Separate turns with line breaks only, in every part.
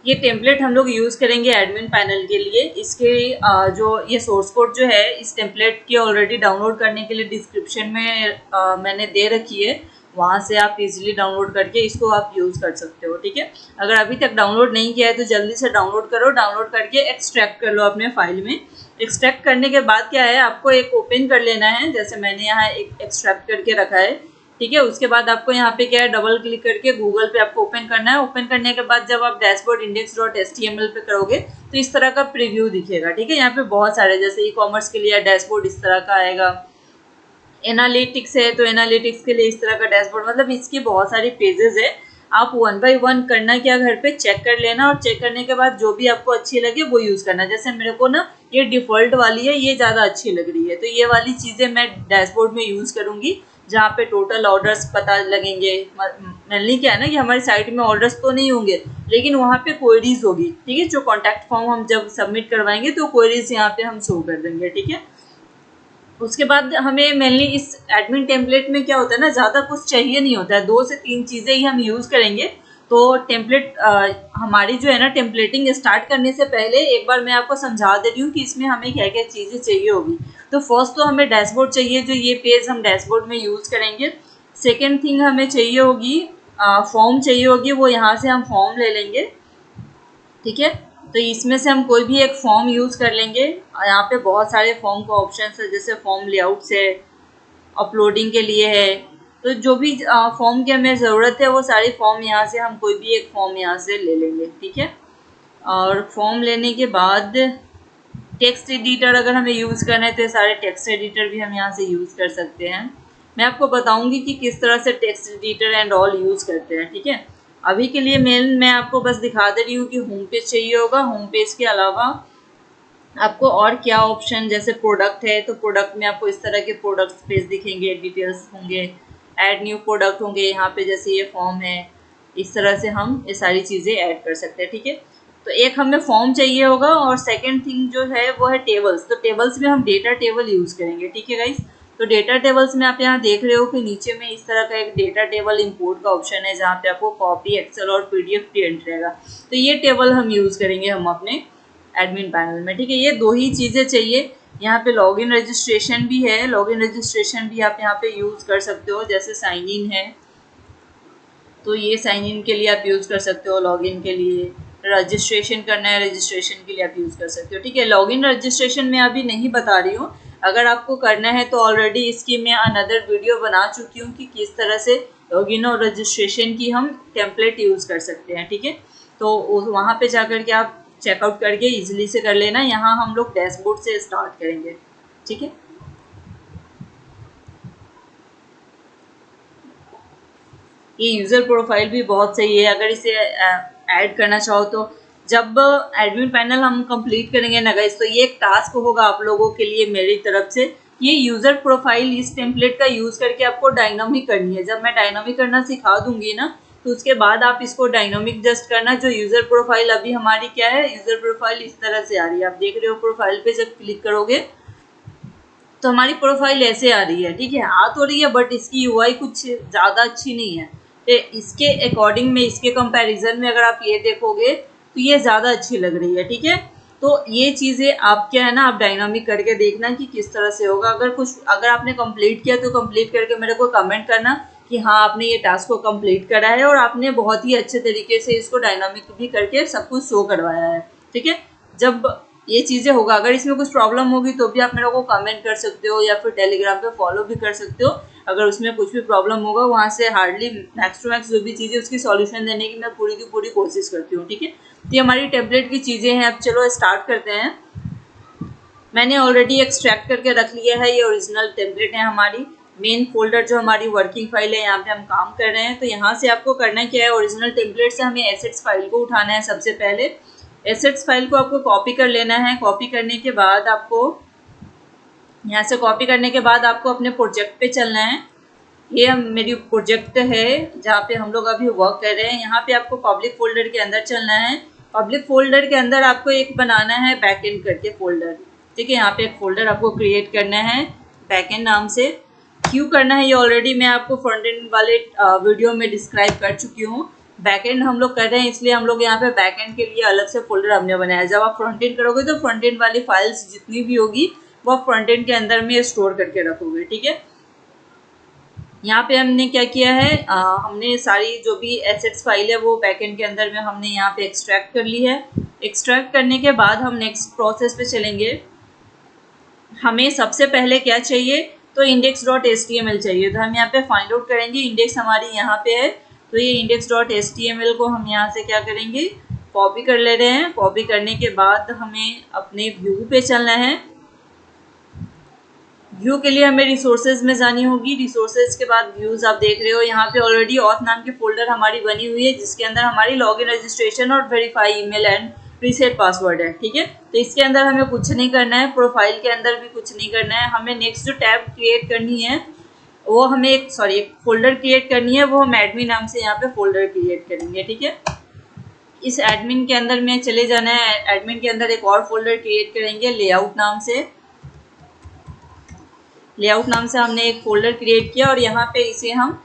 ये टेम्पलेट हम लोग यूज़ करेंगे एडमिन पैनल के लिए। इसके जो ये सोर्स कोड जो है इस टेम्पलेट की ऑलरेडी डाउनलोड करने के लिए डिस्क्रिप्शन में मैंने दे रखी है, वहाँ से आप इजीली डाउनलोड करके इसको आप यूज़ कर सकते हो। ठीक है, अगर अभी तक डाउनलोड नहीं किया है तो जल्दी से डाउनलोड करो, डाउनलोड करके एक्सट्रैक्ट कर लो अपने फाइल में। एक्सट्रैक्ट करने के बाद क्या है, आपको एक ओपन कर लेना है, जैसे मैंने यहाँ एक एक्सट्रैक्ट करके रखा है। ठीक है, उसके बाद आपको यहाँ पे क्या है, डबल क्लिक करके गूगल पे आपको ओपन करना है। ओपन करने के बाद जब आप डैशबोर्ड index.html पे करोगे तो इस तरह का प्रीव्यू दिखेगा। ठीक है, यहाँ पे बहुत सारे, जैसे ई कॉमर्स के लिए डैशबोर्ड इस तरह का आएगा, एनालिटिक्स है तो एनालिटिक्स के लिए इस तरह का डैशबोर्ड, मतलब इसकी बहुत सारी पेजेस है। आप वन बाय वन करना क्या, घर पे चेक कर लेना, और चेक करने के बाद जो भी आपको अच्छी लगे वो यूज़ करना। जैसे मेरे को ना ये डिफ़ॉल्ट वाली है, ये ज़्यादा अच्छी लग रही है, तो ये वाली चीज़ें मैं डैशबोर्ड में यूज़ करूँगी, जहाँ पे टोटल ऑर्डर्स पता लगेंगे। मेनली क्या है ना कि हमारी साइट में ऑर्डर्स तो नहीं होंगे, लेकिन वहाँ पे क्वेरीज होगी। ठीक है, जो कॉन्टैक्ट फॉर्म हम जब सबमिट करवाएंगे तो क्वेरीज यहाँ पे हम शो कर देंगे। ठीक है, उसके बाद हमें मेनली इस एडमिन टेम्पलेट में क्या होता है ना, ज़्यादा कुछ चाहिए नहीं होता है, 2 से 3 चीज़ें ही हम यूज़ करेंगे। तो टेम्पलेट हमारी जो है ना, टेम्पलेटिंग स्टार्ट करने से पहले एक बार मैं आपको समझा दे रही हूँ कि इसमें हमें क्या क्या चीज़ें चाहिए होगी। तो फर्स्ट तो हमें डैशबोर्ड चाहिए, जो ये पेज हम डैशबोर्ड में यूज़ करेंगे। सेकेंड थिंग हमें चाहिए होगी, फॉर्म चाहिए होगी, वो यहाँ से हम फॉर्म ले लेंगे। ठीक है, तो इसमें से हम कोई भी एक फॉर्म यूज़ कर लेंगे। यहाँ पे बहुत सारे फॉर्म का ऑप्शन है, जैसे फॉर्म लेआउट्स है, अपलोडिंग के लिए है, तो जो भी फॉर्म की हमें ज़रूरत है वो सारी फॉर्म यहाँ से हम कोई भी एक फॉर्म यहाँ से ले लेंगे। ठीक है, और फॉर्म लेने के बाद टेक्स्ट एडिटर अगर हमें यूज़ करना है तो ये सारे टेक्स्ट एडिटर भी हम यहाँ से यूज़ कर सकते हैं। मैं आपको बताऊंगी कि किस तरह से text editor and all use करते हैं। ठीक है, अभी के लिए मैं आपको बस दिखा दे रही हूँ कि होम पेज चाहिए होगा। होम पेज के अलावा आपको और क्या ऑप्शन, जैसे प्रोडक्ट है तो प्रोडक्ट में आपको इस तरह के प्रोडक्ट्स पेज दिखेंगे, डिटेल्स होंगे, ऐड न्यू प्रोडक्ट होंगे, यहाँ पे जैसे ये फॉर्म है, इस तरह से हम ये सारी चीज़ें ऐड कर सकते हैं। ठीक है, तो एक हमें फॉर्म चाहिए होगा, और सेकंड थिंग जो है वो है टेबल्स। तो टेबल्स में हम डेटा टेबल यूज़ करेंगे। ठीक है गाइस, तो डेटा टेबल्स में आप यहाँ देख रहे हो कि नीचे में इस तरह का एक डेटा टेबल इंपोर्ट का ऑप्शन है, जहाँ पे आपको कॉपी, एक्सेल और पीडीएफ प्रिंट रहेगा। तो ये टेबल हम यूज़ करेंगे हम अपने एडमिन पैनल में। ठीक है, ये 2 ही चीज़ें चाहिए। यहाँ पे लॉगिन रजिस्ट्रेशन भी है, लॉगिन रजिस्ट्रेशन भी आप यहाँ पे यूज़ कर सकते हो, जैसे साइन इन है तो ये साइन इन के लिए आप यूज़ कर सकते हो, लॉगिन के लिए रजिस्ट्रेशन करना है, रजिस्ट्रेशन के लिए आप यूज़ कर सकते हो। ठीक है, लॉगिन रजिस्ट्रेशन मैं अभी नहीं बता रही हूँ, अगर आपको करना है तो ऑलरेडी इसकी मैं अनदर वीडियो बना चुकी हूँ कि किस तरह से लॉगिन और रजिस्ट्रेशन की हम टेम्पलेट यूज़ कर सकते हैं। ठीक है, तो वहाँ पे जाकर के आप चेकआउट करके इजीली से कर लेना। यहाँ हम लोग डैशबोर्ड से स्टार्ट करेंगे। ठीक है, ये यूज़र प्रोफाइल भी बहुत सही है, अगर इसे ऐड करना चाहो तो। जब एडमिन पैनल हम कंप्लीट करेंगे ना गाइस, तो ये एक टास्क होगा आप लोगों के लिए मेरी तरफ से। ये यूज़र प्रोफाइल इस टेम्पलेट का यूज़ करके आपको डायनामिक करनी है। जब मैं डायनामिक करना सिखा दूंगी ना, तो उसके बाद आप इसको डायनामिक जस्ट करना। जो यूज़र प्रोफाइल अभी हमारी क्या है, यूज़र प्रोफाइल इस तरह से आ रही है, आप देख रहे हो। प्रोफाइल पे जब क्लिक करोगे तो हमारी प्रोफाइल ऐसे आ रही है। ठीक है, आ तो रही है बट इसकी यूआई कुछ ज़्यादा अच्छी नहीं है। तो इसके अकॉर्डिंग में, इसके कंपैरिजन में अगर आप ये देखोगे तो ये ज़्यादा अच्छी लग रही है। ठीक है, तो ये चीज़ें आप क्या है ना, आप डायनामिक करके देखना कि किस तरह से होगा। अगर आपने कंप्लीट किया तो कंप्लीट करके मेरे को कमेंट करना कि हाँ आपने ये टास्क को कंप्लीट करा है और आपने बहुत ही अच्छे तरीके से इसको डायनामिक भी करके सब कुछ शो करवाया है। ठीक है, जब ये चीज़ें होगा, अगर इसमें कुछ प्रॉब्लम होगी तो भी आप मेरे को कमेंट कर सकते हो, या फिर टेलीग्राम पे फॉलो भी कर सकते हो। अगर उसमें कुछ भी प्रॉब्लम होगा, वहाँ से हार्डली मैक्स टू मैक्स जो भी चीज़ें उसकी सॉल्यूशन देने की मैं पूरी की पूरी कोशिश करती हूँ। ठीक है, तो ये हमारी टेम्पलेट की चीज़ें हैं। अब चलो स्टार्ट करते हैं। मैंने ऑलरेडी एक्सट्रैक्ट करके रख लिया है, ये ओरिजिनल टेम्पलेट है हमारी। मेन फोल्डर जो हमारी वर्किंग फाइल है, यहाँ पे हम काम कर रहे हैं। तो यहाँ से आपको करना क्या है, ओरिजिनल टेम्पलेट से हमें एसेट्स फाइल को उठाना है। सबसे पहले एसेट्स फाइल को आपको कॉपी कर लेना है। कॉपी करने के बाद आपको यहाँ से कॉपी करने के बाद आपको अपने प्रोजेक्ट पे चलना है। ये मेरी प्रोजेक्ट है जहाँ पे हम लोग अभी वर्क कर रहे हैं। यहाँ पे आपको पब्लिक फोल्डर के अंदर चलना है। पब्लिक फोल्डर के अंदर आपको एक बनाना है बैकएंड करके फोल्डर। ठीक है, यहाँ पे एक फोल्डर आपको क्रिएट करना है बैकएंड नाम से। क्यों करना है ये ऑलरेडी मैं आपको फ्रंट एंड वाले वीडियो में डिस्क्राइब कर चुकी हूँ। बैकएंड हम लोग कर रहे हैं, इसलिए हम लोग यहाँ पे बैकएंड के लिए अलग से फोल्डर हमने बनाया है। जब आप फ्रंट एंड करोगे तो फ्रंट एंड वाली फाइल्स जितनी भी होगी वो आप फ्रंट एंड के अंदर में स्टोर करके रखोगे, ठीक है। यहाँ पे हमने क्या किया है, हमने सारी जो भी एसेट्स फाइल है वो बैकएंड के अंदर में हमने यहाँ पे एक्सट्रैक्ट कर ली है। एक्सट्रैक्ट करने के बाद हम नेक्स्ट प्रोसेस पे चलेंगे। हमें सबसे पहले क्या चाहिए, तो index.html चाहिए। तो हम यहाँ पे फाइंड आउट करेंगे, इंडेक्स हमारी यहाँ पे है, तो ये index.html को हम यहाँ से क्या करेंगे, कॉपी कर ले रहे हैं। कॉपी करने के बाद हमें अपने व्यू पे चलना है। व्यू के लिए हमें रिसोर्सेज में जानी होगी। रिसोर्सेज के बाद व्यूज आप देख रहे हो, यहाँ पे ऑलरेडी ऑथ नाम की फोल्डर हमारी बनी हुई है, जिसके अंदर हमारी लॉगिन रजिस्ट्रेशन और verify email and reset password है, ठीक है। तो इसके अंदर हमें कुछ नहीं करना है, प्रोफाइल के अंदर भी कुछ नहीं करना है। हमें नेक्स्ट जो टैब क्रिएट करनी है वो हमें एक फोल्डर क्रिएट करनी है, वो हम एडमिन नाम से यहाँ पे फोल्डर क्रिएट करेंगे, ठीक है। इस एडमिन के अंदर में चले जाना है। एडमिन के अंदर एक और फोल्डर क्रिएट करेंगे लेआउट नाम से। लेआउट नाम से हमने एक फोल्डर क्रिएट किया और यहाँ पे इसे हम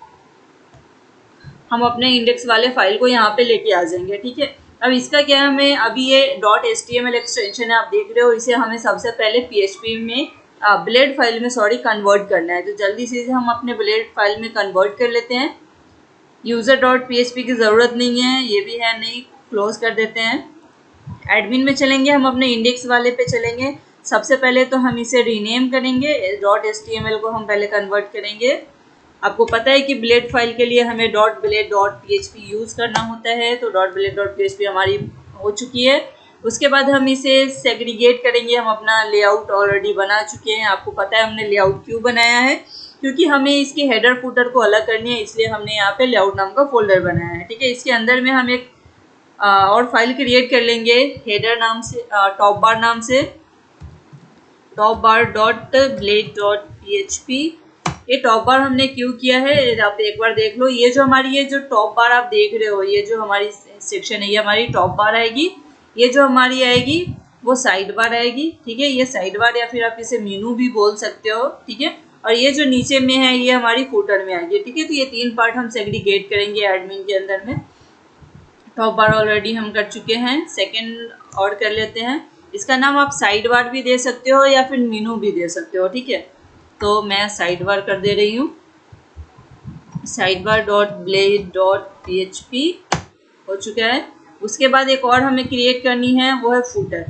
अपने इंडेक्स वाले फाइल को यहाँ पे लेके आ जाएंगे, ठीक है। अब इसका क्या है, हमें अभी ये .html एक्सटेंशन है, आप देख रहे हो, इसे हमें सबसे पहले PHP में ब्लेड फाइल में कन्वर्ट करना है। तो जल्दी से हम अपने ब्लेड फाइल में कन्वर्ट कर लेते हैं। user.php की ज़रूरत नहीं है, ये भी है नहीं, क्लोज कर देते हैं। एडमिन में चलेंगे, हम अपने इंडेक्स वाले पे चलेंगे। सबसे पहले तो हम इसे रीनेम करेंगे, .html को हम पहले कन्वर्ट करेंगे। आपको पता है कि ब्लेड फाइल के लिए हमें .blade.php यूज़ करना होता है, तो .blade.php हमारी हो चुकी है। उसके बाद हम इसे सेग्रीगेट करेंगे। हम अपना लेआउट ऑलरेडी बना चुके हैं, आपको पता है हमने लेआउट क्यों बनाया है, क्योंकि हमें इसके हेडर फुटर को अलग करनी है, इसलिए हमने यहाँ पे लेआउट नाम का फोल्डर बनाया है, ठीक है। इसके अंदर में हम एक और फाइल क्रिएट कर लेंगे हेडर नाम से, टॉप बार नाम से, topbar.blade.php। ये टॉप बार हमने क्यों किया है आप एक बार देख लो। ये जो हमारी ये जो टॉप बार आप देख रहे हो, ये जो हमारी सेक्शन है, ये हमारी टॉप बार आएगी। ये जो हमारी आएगी वो साइड बार आएगी, ठीक है। ये साइड बार या फिर आप इसे मेनू भी बोल सकते हो, ठीक है। और ये जो नीचे में है ये हमारी फुटर में आएगी, ठीक है। तो ये तीन पार्ट हम सेग्रीगेट करेंगे एडमिन के अंदर में। टॉप बार ऑलरेडी हम कर चुके हैं, सेकंड और कर लेते हैं। इसका नाम आप साइड बार भी दे सकते हो या फिर मेनू भी दे सकते हो, ठीक है। तो मैं साइड बार कर दे रही हूँ, sidebar.blade.php हो चुका है। उसके बाद एक और हमें क्रिएट करनी है, वो है फुटर।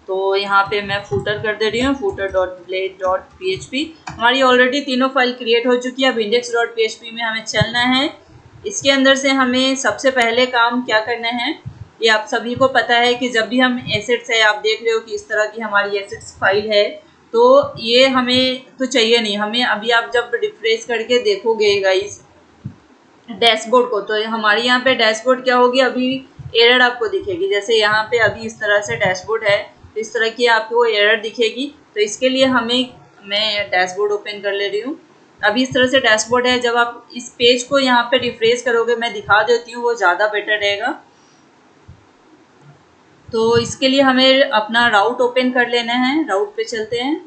तो यहाँ पे मैं फुटर कर दे रही हूँ, footer.blade.php। हमारी ऑलरेडी तीनों फाइल क्रिएट हो चुकी है। अब index.php में हमें चलना है। इसके अंदर से हमें सबसे पहले काम क्या करना है, ये आप सभी को पता है कि जब भी हम एसेट्स है, आप देख रहे हो कि इस तरह की हमारी एसेट्स फाइल है, तो ये हमें तो चाहिए नहीं। हमें अभी आप जब रिफ्रेश करके देखोगे गाइस डैशबोर्ड को, तो हमारी यहाँ पे डैशबोर्ड क्या होगी, अभी एरर आपको दिखेगी। जैसे यहाँ पे अभी इस तरह से डैशबोर्ड है, तो इस तरह की आपको एरर दिखेगी। तो इसके लिए मैं डैशबोर्ड ओपन कर ले रही हूँ। अभी इस तरह से डैशबोर्ड है। जब आप इस पेज को यहाँ पे रिफ्रेश करोगे, मैं दिखा देती हूँ, वो ज़्यादा बेटर रहेगा। तो इसके लिए हमें अपना राउट ओपन कर लेना है। राउट पे चलते हैं।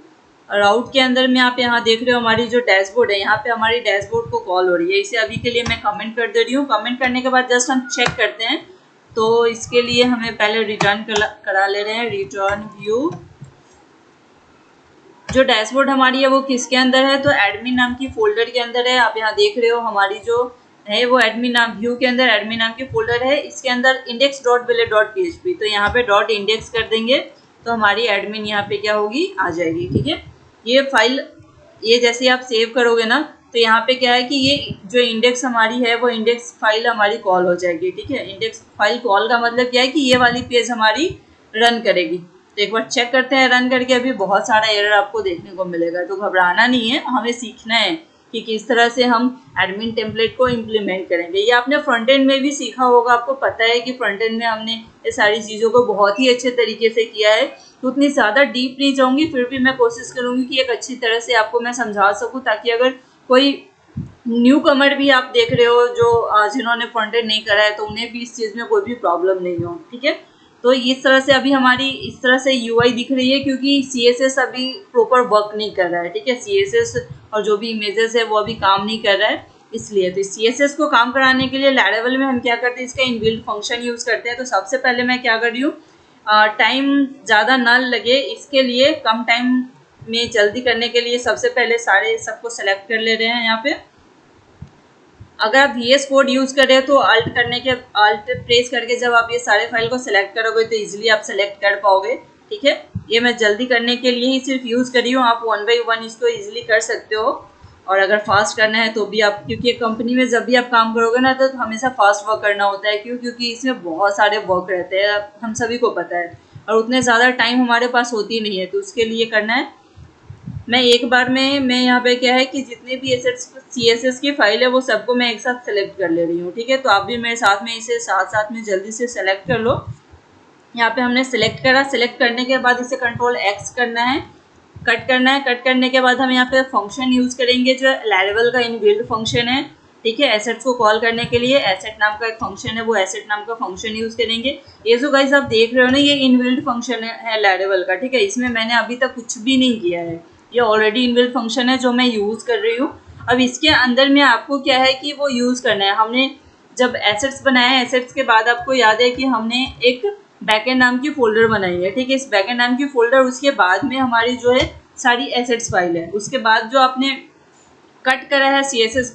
राउट के अंदर में आप यहाँ देख रहे हो हमारी जो डैशबोर्ड है, यहाँ पे हमारी डैशबोर्ड को कॉल हो रही है। इसे अभी के लिए मैं कमेंट कर दे रही हूँ। कमेंट करने के बाद जस्ट हम चेक करते हैं। तो इसके लिए हमें पहले रिटर्न करा ले रहे हैं, रिटर्न व्यू। जो डैशबोर्ड हमारी है वो किसके अंदर है, तो एडमिन नाम की फोल्डर के अंदर है। आप यहाँ देख रहे हो हमारी जो है वो एडमिन नाम, व्यू के अंदर एडमिन नाम की फोल्डर है। इसके अंदर index.blade.php, तो यहाँ पे .index कर देंगे तो हमारी एडमिन यहाँ पे क्या होगी, आ जाएगी, ठीक है। ये फाइल, ये जैसे आप सेव करोगे ना, तो यहाँ पे क्या है कि ये जो इंडेक्स हमारी है वो इंडेक्स फाइल हमारी कॉल हो जाएगी, ठीक है। इंडेक्स फाइल कॉल का मतलब क्या है कि ये वाली पेज हमारी रन करेगी। तो एक बार चेक करते हैं रन करके। अभी बहुत सारा एरर आपको देखने को मिलेगा, तो घबराना नहीं है, हमें सीखना है कि किस तरह से हम एडमिन टेम्पलेट को इम्प्लीमेंट करेंगे। ये आपने फ्रंट एंड में भी सीखा होगा, आपको पता है कि फ्रंट एंड में हमने ये सारी चीज़ों को बहुत ही अच्छे तरीके से किया है। तो उतनी ज़्यादा डीप नहीं जाऊँगी, फिर भी मैं कोशिश करूँगी कि एक अच्छी तरह से आपको मैं समझा सकूँ, ताकि अगर कोई न्यू कमर भी आप देख रहे हो जो जिन्होंने फ्रंट एंड नहीं करा है, तो उन्हें भी इस चीज़ में कोई भी प्रॉब्लम नहीं हो, ठीक है। तो इस तरह से अभी हमारी इस तरह से यूआई दिख रही है, क्योंकि CSS अभी प्रॉपर वर्क नहीं कर रहा है, ठीक है। CSS और जो भी इमेजेस है वो अभी काम नहीं कर रहा है। इसलिए तो CSS को काम कराने के लिए लैरेवल में हम क्या करते हैं, इसका इनबिल्ट फंक्शन यूज़ करते हैं। तो सबसे पहले मैं क्या कर रही हूँ, टाइम ज़्यादा ना लगे इसके लिए, कम टाइम में जल्दी करने के लिए सबसे पहले सारे सबको सेलेक्ट कर ले रहे हैं। यहाँ पे अगर आप VS कोड यूज़ कर रहे हो तो अल्ट प्रेस करके जब आप ये सारे फाइल को सेलेक्ट करोगे तो इजीली आप सेलेक्ट कर पाओगे। ठीक है, ये मैं जल्दी करने के लिए ही सिर्फ यूज़ कर रही हूँ। आप 1 बाई 1 इसको इजीली कर सकते हो, और अगर फास्ट करना है तो भी आप, क्योंकि कंपनी में जब भी आप काम करोगे ना तो हमेशा फास्ट वर्क करना होता है। क्योंकि इसमें बहुत सारे वर्क रहते हैं, हम सभी को पता है, और उतने ज़्यादा टाइम हमारे पास होती नहीं है, तो उसके लिए करना है। मैं एक बार में मैं यहाँ पे क्या है कि जितने भी CSS की फाइल है वो सबको मैं एक साथ सेलेक्ट कर ले रही हूँ। ठीक है, तो आप भी मेरे साथ में इसे साथ में जल्दी से सेलेक्ट कर लो। यहाँ पे हमने सेलेक्ट करा, सेलेक्ट करने के बाद इसे कंट्रोल X करना है, कट करना है। कट करने के बाद हम यहाँ पे फंक्शन यूज़ करेंगे जो लैरेवल का इनबिल्ट फंक्शन है। ठीक है, एसेट्स को कॉल करने के लिए एसेट नाम का एक फंक्शन है, वो एसेट नाम का फंक्शन यूज़ करेंगे। ये जो गाइस आप देख रहे हो ना, ये इनबिल्ट फंक्शन है लैरेवल का। ठीक है, इसमें मैंने अभी तक कुछ भी नहीं किया है, ये ऑलरेडी इनबिल्ट फंक्शन है जो मैं यूज़ कर रही हूँ। अब इसके अंदर में आपको क्या है कि वो यूज़ करना है। हमने जब एसेट्स बनाए, एसेट्स के बाद आपको याद है कि हमने एक बैकएंड नाम की फोल्डर बनाई है। ठीक है, इस बैकएंड नाम की फोल्डर, उसके बाद में हमारी जो है सारी एसेट्स फाइल है। उसके बाद जो आपने कट करा है CSS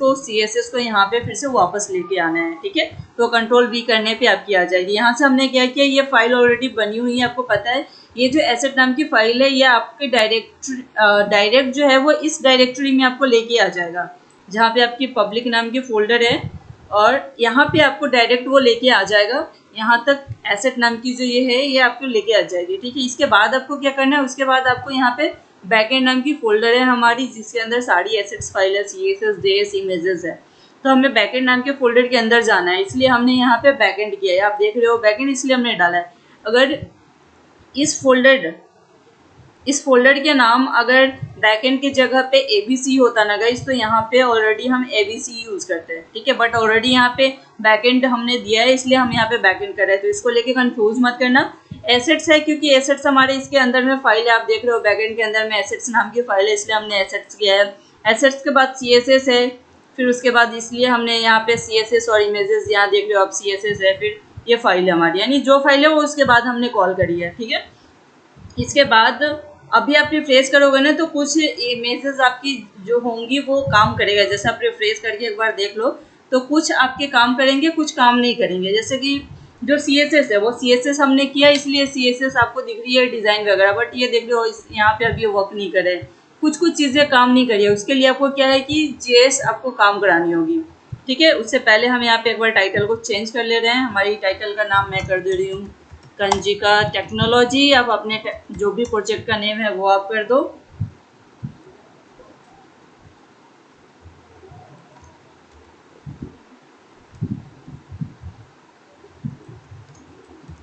को यहाँ पे फिर से वापस लेके आना है। ठीक है, तो कंट्रोल V करने पे आपकी आ जाएगी। यहाँ से हमने क्या किया, ये फाइल ऑलरेडी बनी हुई है, आपको पता है। ये जो एसेट नाम की फाइल है ये आपके डायरेक्ट जो है वो इस डायरेक्टरी में आपको लेके आ जाएगा, जहाँ पे आपकी पब्लिक नाम की फोल्डर है, और यहाँ पे आपको डायरेक्ट वो लेके आ जाएगा। यहाँ तक एसेट नाम की जो ये है ये आपको लेके आ जाएगी। ठीक है, इसके बाद आपको क्या करना है, उसके बाद आपको यहाँ पे बैकएंड नाम की फोल्डर है हमारी, जिसके अंदर सारी एसेट्स फाइल है, CSS JS इमेजेस है। तो हमें बैकएंड नाम के फोल्डर के अंदर जाना है, इसलिए हमने यहाँ पे बैकएंड किया है। आप देख रहे हो बैकएंड इसलिए हमने डाला है। अगर इस फोल्डर के नाम अगर बैकएंड की जगह पे ABC होता ना गाइस, तो यहाँ पे ऑलरेडी हम ABC यूज़ करते हैं। ठीक है, बट ऑलरेडी यहाँ पे बैकएंड हमने दिया है, इसलिए हम यहाँ पे बैकएंड कर रहे हैं। तो इसको लेके कंफ्यूज मत करना। एसेट्स है क्योंकि एसेट्स हमारे इसके अंदर में फाइल है, आप देख रहे हो बैकएंड के अंदर में एसेट्स नाम की फाइल है, इसलिए हमने एसेट्स किया है। एसेट्स के बाद CSS है, फिर उसके बाद इसलिए हमने यहाँ पे CSS और इमेजेस, यहाँ देख रहे हो आप CSS है, फिर ये फाइल है हमारी, यानी जो फाइल है वो उसके बाद हमने कॉल करी है। ठीक है, इसके बाद अभी आप रिफ्रेश करोगे ना तो कुछ इमेजेस आपकी जो होंगी वो काम करेगा। जैसे आप रिफ्रेश करके एक बार देख लो तो कुछ आपके काम करेंगे, कुछ काम नहीं करेंगे। जैसे कि जो CSS है वो CSS हमने किया, इसलिए CSS आपको दिख रही है डिज़ाइन वगैरह, बट ये देख लो यहाँ पे अभी वर्क नहीं करे, कुछ चीज़ें काम नहीं करी है। उसके लिए आपको क्या है कि JS आपको काम करानी होगी। ठीक है, उससे पहले हम यहाँ पे एक बार टाइटल को चेंज कर ले रहे हैं। हमारी टाइटल का नाम मैं कर दे रही हूँ कंजिका टेक्नोलॉजी। आप अपने जो भी प्रोजेक्ट का नेम है वो आप कर दो।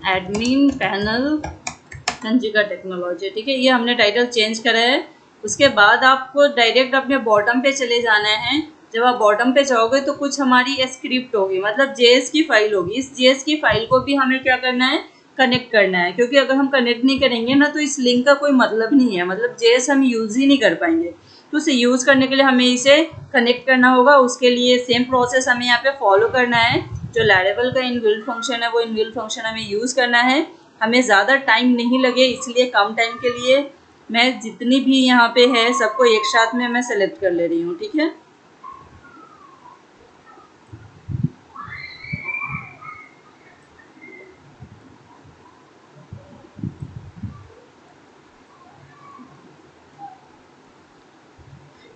एडमिन पैनल कंजिका टेक्नोलॉजी। ठीक है, ये हमने टाइटल चेंज करा है। उसके बाद आपको डायरेक्ट अपने बॉटम पे चले जाना है। जब आप बॉटम पे जाओगे तो कुछ हमारी स्क्रिप्ट होगी, मतलब JS की फाइल होगी। इस JS की फाइल को भी हमें क्या करना है, कनेक्ट करना है, क्योंकि अगर हम कनेक्ट नहीं करेंगे ना तो इस लिंक का कोई मतलब नहीं है, मतलब JS हम यूज़ ही नहीं कर पाएंगे। तो उसे यूज़ करने के लिए हमें इसे कनेक्ट करना होगा। उसके लिए सेम प्रोसेस हमें यहाँ पे फॉलो करना है। जो लैरेवल का इनबिल्ट फंक्शन है वो इनबिल्ट फंक्शन हमें यूज़ करना है। हमें ज़्यादा टाइम नहीं लगे, इसलिए कम टाइम के लिए मैं जितनी भी यहाँ पे है सबको एक साथ में मैं सेलेक्ट कर ले रही हूँ। ठीक है,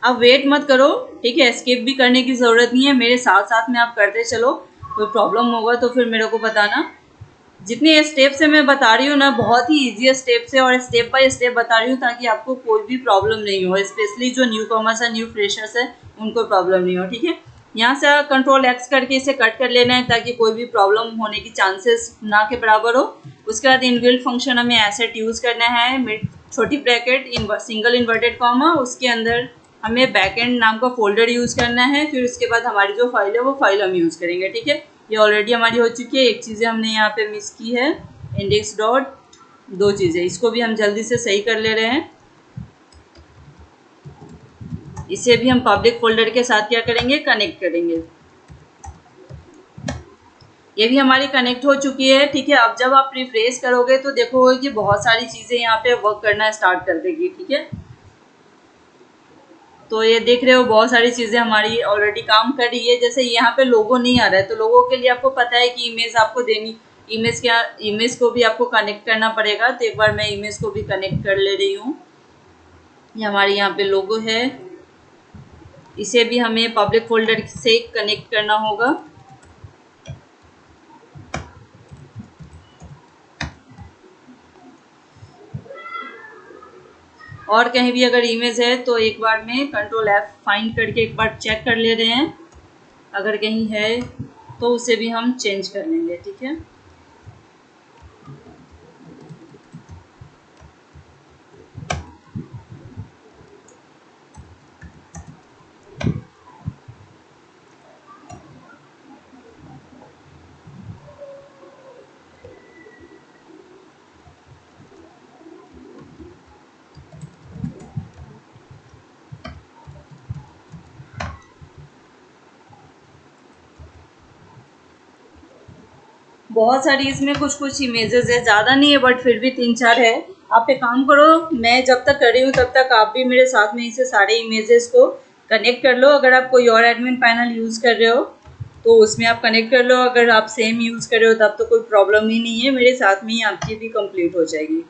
अब वेट मत करो। ठीक है, स्किप भी करने की ज़रूरत नहीं है, मेरे साथ साथ में आप करते चलो। कोई प्रॉब्लम होगा तो फिर मेरे को बताना। जितने स्टेप से मैं बता रही हूँ ना, बहुत ही ईजी स्टेप से और स्टेप बाय स्टेप बता रही हूँ, ताकि आपको कोई भी प्रॉब्लम नहीं हो, स्पेशली जो न्यू कॉमर्स है, न्यू फ्रेशर्स है, उनको प्रॉब्लम नहीं हो। ठीक है, यहाँ से कंट्रोल X करके इसे कट कर लेना है, ताकि कोई भी प्रॉब्लम होने की चांसेस ना के बराबर हो। उसके बाद इनबिल्ट फंक्शन हमें एसेट यूज़ करना है, छोटी ब्रैकेट सिंगल इन्वर्टेड कॉमा, उसके अंदर हमें बैकएंड नाम का फोल्डर यूज़ करना है। फिर उसके बाद हमारी जो फाइल है वो फाइल हम यूज़ करेंगे। ठीक है, ये ऑलरेडी हमारी हो चुकी है। एक चीज़ें हमने यहाँ पे मिस की है, इंडेक्स डॉट, दो चीज़ें, इसको भी हम जल्दी से सही कर ले रहे हैं। इसे भी हम पब्लिक फोल्डर के साथ क्या करेंगे, कनेक्ट करेंगे। ये भी हमारी कनेक्ट हो चुकी है, ठीक है। अब जब आप रिफ्रेश करोगे तो देखोगे कि बहुत सारी चीज़ें यहाँ पे वर्क करना स्टार्ट कर देगी, ठीक है। तो ये देख रहे हो बहुत सारी चीज़ें हमारी ऑलरेडी काम कर रही है। जैसे यहाँ पे लोगो नहीं आ रहा है, तो लोगो के लिए आपको पता है कि इमेज आपको देनी, इमेज को भी आपको कनेक्ट करना पड़ेगा। तो एक बार मैं इमेज को भी कनेक्ट कर ले रही हूँ। ये हमारे यहाँ पे लोगो है, इसे भी हमें पब्लिक फोल्डर से कनेक्ट करना होगा। और कहीं भी अगर इमेज है तो एक बार में कंट्रोल F फाइंड करके एक बार चेक कर ले रहे हैं, अगर कहीं है तो उसे भी हम चेंज कर लेंगे, ठीक है। बहुत सारी इसमें कुछ कुछ इमेजेस है, ज़्यादा नहीं है बट फिर भी 3-4 है। आप एक काम करो, मैं जब तक कर रही हूँ तब तक आप भी मेरे साथ में इसे सारे इमेजेस को कनेक्ट कर लो। अगर आप कोई और एडमिन पैनल यूज़ कर रहे हो तो उसमें आप कनेक्ट कर लो। अगर आप सेम यूज़ कर रहे हो तब तो कोई प्रॉब्लम ही नहीं है, मेरे साथ में ही आपकी भी कंप्लीट हो जाएगी।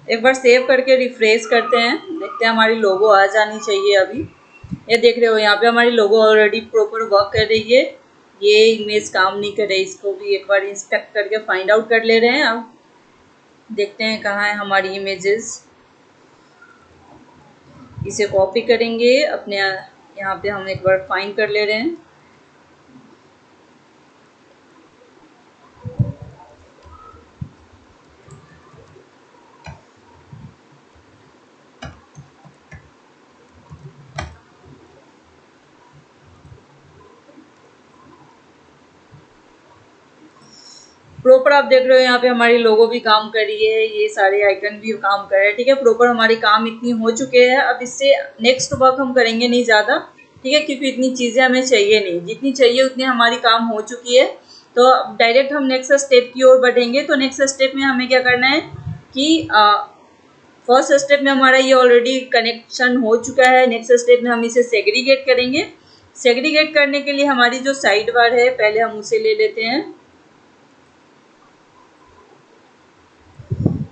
एक बार सेव करके रिफ्रेश करते हैं, देखते हैं हमारी लोगो आ जानी चाहिए अभी। ये देख रहे हो यहाँ पे हमारी लोगो ऑलरेडी प्रॉपर वर्क कर रही है। ये इमेज काम नहीं कर रही, इसको भी एक बार इंस्पेक्ट करके फाइंड आउट कर ले रहे हैं। अब देखते हैं कहाँ है हमारी इमेजेस। इसे कॉपी करेंगे अपने यहाँ पे, हम एक बार फाइंड कर ले रहे हैं। प्रॉपर आप देख रहे हो यहाँ पे हमारी लोगो भी काम कर रही है, ये सारे आइकन भी काम कर रहे हैं, ठीक है। प्रॉपर हमारे काम इतनी हो चुके हैं। अब इससे नेक्स्ट वर्क हम करेंगे नहीं ज़्यादा, ठीक है, क्योंकि इतनी चीज़ें हमें चाहिए नहीं, जितनी चाहिए उतनी हमारी काम हो चुकी है। तो डायरेक्ट हम नेक्स्ट स्टेप की ओर बढ़ेंगे। तो नेक्स्ट स्टेप में हमें क्या करना है कि फर्स्ट स्टेप में हमारा ये ऑलरेडी कनेक्शन हो चुका है। नेक्स्ट स्टेप में हम इसे सेग्रीगेट करेंगे। सेग्रीगेट करने के लिए हमारी जो साइड बार है पहले हम उसे ले लेते हैं।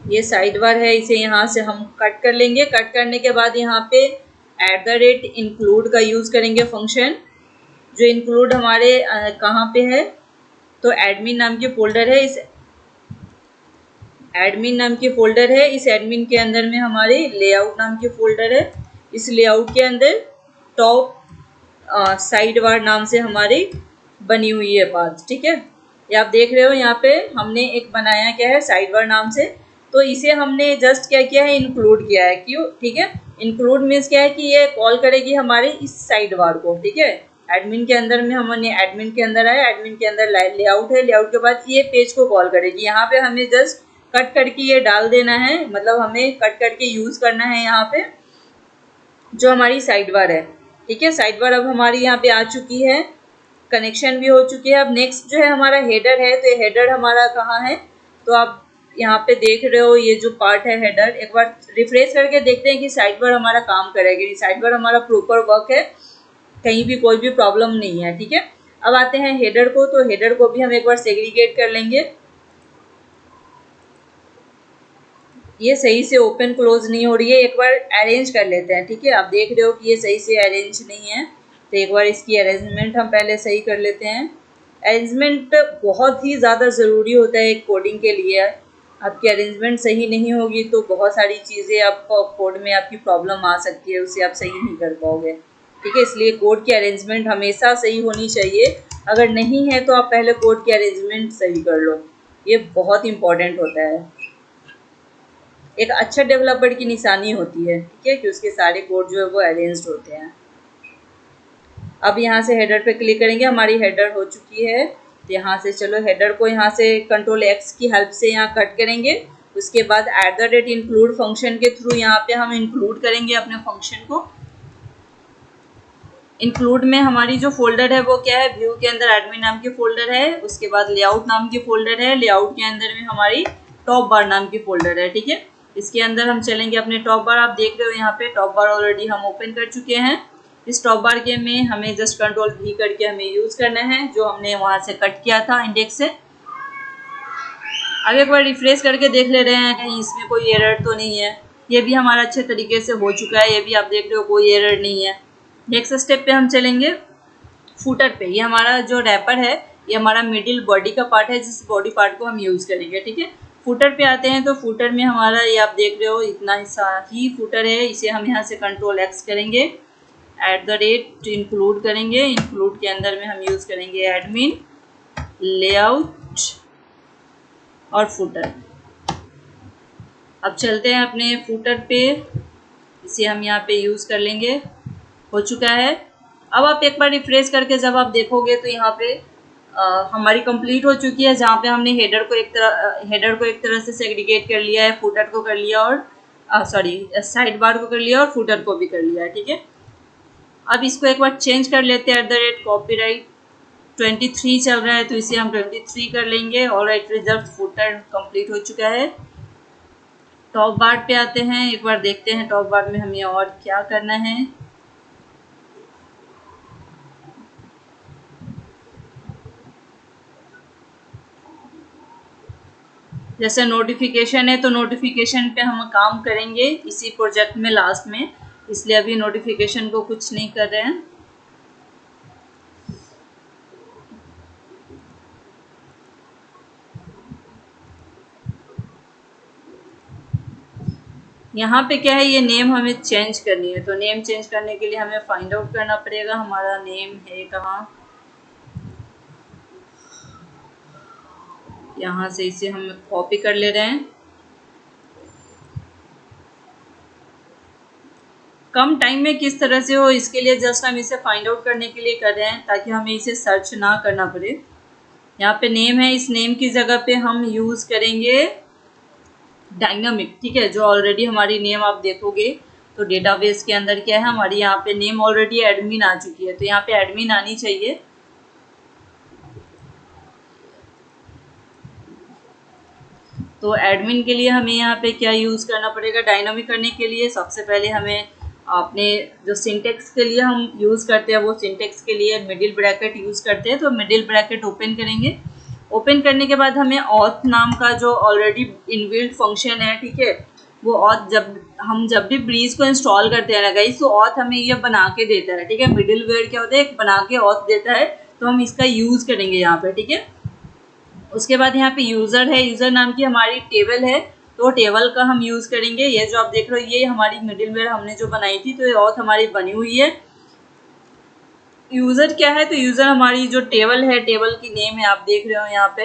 ये साइड बार है, इसे यहाँ से हम कट कर लेंगे। कट करने के बाद यहाँ पे @include का यूज़ करेंगे फंक्शन। जो इंक्लूड हमारे कहाँ पे है, तो एडमिन नाम की फोल्डर है, इस एडमिन नाम की फोल्डर है। इस एडमिन के अंदर में हमारे लेआउट नाम की फोल्डर है। इस लेआउट के अंदर टॉप साइड बार नाम से हमारी बनी हुई है पाथ, ठीक है। ये आप देख रहे हो यहाँ पे हमने एक बनाया क्या है, साइड बार नाम से। तो इसे हमने जस्ट क्या किया है, इंक्लूड किया है। क्यों, ठीक है। इंक्लूड मीन्स क्या है कि ये कॉल करेगी हमारे इस साइड बार को, ठीक है। एडमिन के अंदर में हमने एडमिन के अंदर आया, एडमिन के अंदर लेआउट है, लेआउट के बाद ये पेज को कॉल करेगी। यहाँ पे हमें जस्ट कट करके ये डाल देना है, मतलब हमें कट करके यूज़ करना है यहाँ पे जो हमारी साइड बार है, ठीक है। साइड बार अब हमारी यहाँ पे आ चुकी है, कनेक्शन भी हो चुकी है। अब नेक्स्ट जो है हमारा हेडर है। तो ये हेडर हमारा कहाँ है, तो आप यहाँ पे देख रहे हो ये जो पार्ट है हेडर। एक बार रिफ्रेश करके देखते हैं कि साइड बार हमारा काम करेगी। साइड बार हमारा प्रॉपर वर्क है, कहीं भी कोई भी प्रॉब्लम नहीं है, ठीक है। अब आते हैं हेडर को। तो हेडर को भी हम एक बार सेग्रीगेट कर लेंगे। ये सही से ओपन क्लोज नहीं हो रही है, एक बार अरेंज कर लेते हैं, ठीक है। आप देख रहे हो कि ये सही से अरेंज नहीं है, तो एक बार इसकी अरेंजमेंट हम पहले सही कर लेते हैं। अरेंजमेंट बहुत ही ज़्यादा ज़रूरी होता है एक कोडिंग के लिए। आपकी अरेंजमेंट सही नहीं होगी तो बहुत सारी चीज़ें आपको कोड में आपकी प्रॉब्लम आ सकती है, उसे आप सही नहीं कर पाओगे। ठीक है, इसलिए कोड की अरेंजमेंट हमेशा सही होनी चाहिए। अगर नहीं है तो आप पहले कोड की अरेंजमेंट सही कर लो, ये बहुत इंपॉर्टेंट होता है। एक अच्छा डेवलपर की निशानी होती है, ठीक है, कि उसके सारे कोड जो है वो अरेंज्ड होते हैं। अब यहाँ से हेडर पे क्लिक करेंगे, हमारी हेडर हो चुकी है। तो यहाँ से चलो हेडर को यहाँ से कंट्रोल एक्स की हेल्प से यहाँ कट करेंगे। उसके बाद @include फंक्शन के थ्रू यहाँ पे हम इंक्लूड करेंगे अपने फंक्शन को। इंक्लूड में हमारी जो फोल्डर है वो क्या है, व्यू के अंदर एडमिन नाम की फोल्डर है, उसके बाद लेआउट नाम की फोल्डर है, लेआउट के अंदर में हमारी टॉप बार नाम की फोल्डर है। ठीक है, इसके अंदर हम चलेंगे अपने टॉप बार। आप देख रहे हो यहाँ पे टॉप बार ऑलरेडी हम ओपन कर चुके हैं। इस टॉप बार के में हमें जस्ट कंट्रोल V करके हमें यूज करना है, जो हमने वहां से कट किया था इंडेक्स से। अब एक बार रिफ्रेश करके देख ले रहे हैं कहीं इसमें कोई एरर तो नहीं है। ये भी हमारा अच्छे तरीके से हो चुका है, ये भी आप देख रहे हो कोई एरर नहीं है। नेक्स्ट स्टेप पे हम चलेंगे फुटर पे। ये हमारा जो रैपर है ये हमारा मिडिल बॉडी का पार्ट है, जिस बॉडी पार्ट को हम यूज करेंगे। ठीक है, फुटर पे आते हैं तो फुटर में हमारा ये आप देख रहे हो इतना हिस्सा ही फुटर है। इसे हम यहाँ से कंट्रोल X करेंगे, @include करेंगे। इंक्लूड के अंदर में हम यूज करेंगे एडमिन, लेआउट और फुटर। अब चलते हैं अपने फुटर पे, इसे हम यहाँ पे यूज कर लेंगे। हो चुका है। अब आप एक बार रिफ्रेश करके जब आप देखोगे तो यहाँ पे हमारी कंप्लीट हो चुकी है, जहाँ पे हमने हेडर को एक तरह से सेग्रीगेट कर लिया है, फुटर को कर लिया और साइड बार को कर लिया और फुटर को भी कर लिया है। ठीक है, अब इसको एक बार चेंज कर लेते हैं। @copyright 23 चल रहा है तो इसे हम 23 कर लेंगे। ऑलराइट, रिजल्ट फुटर कंप्लीट हो चुका है। टॉप बार पे आते हैं, एक बार देखते हैं टॉप बार में हमें और क्या करना है। जैसे नोटिफिकेशन है तो नोटिफिकेशन पे हम काम करेंगे इसी प्रोजेक्ट में लास्ट में, इसलिए अभी नोटिफिकेशन को कुछ नहीं कर रहे हैं। यहाँ पे क्या है, ये नेम हमें चेंज करनी है, तो नेम चेंज करने के लिए हमें फाइंड आउट करना पड़ेगा हमारा नेम है कहाँ। यहाँ से इसे हम कॉपी कर ले रहे हैं। कम टाइम में किस तरह से हो इसके लिए जस्ट हम इसे फाइंड आउट करने के लिए कर रहे हैं, ताकि हमें इसे सर्च ना करना पड़े। यहाँ पे नेम है, इस नेम की जगह पे हम यूज करेंगे डायनामिक। ठीक है, जो ऑलरेडी हमारी नेम आप देखोगे तो डेटाबेस के अंदर क्या है, हमारी यहाँ पे नेम ऑलरेडी एडमिन आ चुकी है, तो यहाँ पे एडमिन आनी चाहिए। तो एडमिन के लिए हमें यहाँ पे क्या यूज़ करना पड़ेगा, डायनामिक करने के लिए सबसे पहले हमें अपने जो सिंटेक्स के लिए हम यूज़ करते हैं, वो सिंटेक्स के लिए मिडिल ब्रैकेट यूज़ करते हैं। तो मिडिल ब्रैकेट ओपन करेंगे। ओपन करने के बाद हमें ऑथ नाम का जो ऑलरेडी इनबिल्ट फंक्शन है, ठीक है, वो ऑथ जब भी ब्रीज को इंस्टॉल करते हैं ना गाइस, तो ऑथ हमें ये बना के देता है। ठीक है, मिडिल वेयर क्या होता है, एक बना के ऑथ देता है, तो हम इसका यूज़ करेंगे यहाँ पे। ठीक है, उसके बाद यहाँ पे यूज़र है, यूज़र नाम की हमारी टेबल है, तो टेबल का हम यूज़ करेंगे। ये जो आप देख रहे हो ये हमारी मिडिलवेयर हमने जो बनाई थी, तो ये ऑथ हमारी बनी हुई है। यूज़र क्या है, तो यूज़र हमारी जो टेबल है, टेबल की नेम है, आप देख रहे हो यहाँ पे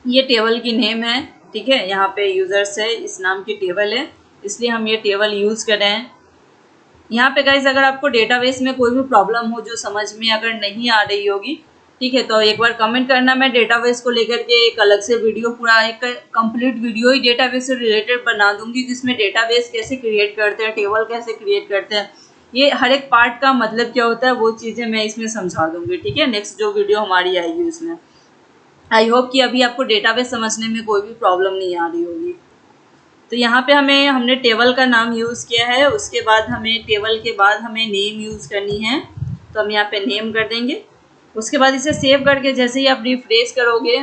ये टेबल की नेम है। ठीक है, यहाँ पे यूज़र्स है, इस नाम की टेबल है, इसलिए हम ये टेबल यूज़ कर रहे हैं। यहाँ पे गाइस अगर आपको डेटाबेस में कोई भी प्रॉब्लम हो जो समझ में अगर नहीं आ रही होगी, ठीक है, तो एक बार कमेंट करना। मैं डेटाबेस को लेकर के एक अलग से वीडियो, पूरा एक कंप्लीट वीडियो ही डेटाबेस से रिलेटेड बना दूंगी, जिसमें डेटाबेस कैसे क्रिएट करते हैं, टेबल कैसे क्रिएट करते हैं, ये हर एक पार्ट का मतलब क्या होता है, वो चीज़ें मैं इसमें समझा दूंगी। ठीक है, नेक्स्ट जो वीडियो हमारी आएगी उसमें। आई होप कि अभी आपको डेटाबेस समझने में कोई भी प्रॉब्लम नहीं आ रही होगी। तो यहाँ पे हमने टेबल का नाम यूज़ किया है। उसके बाद हमें टेबल के बाद हमें नेम यूज़ करनी है, तो हम यहाँ पे नेम कर देंगे। उसके बाद इसे सेव करके जैसे ही आप रिफ्रेश करोगे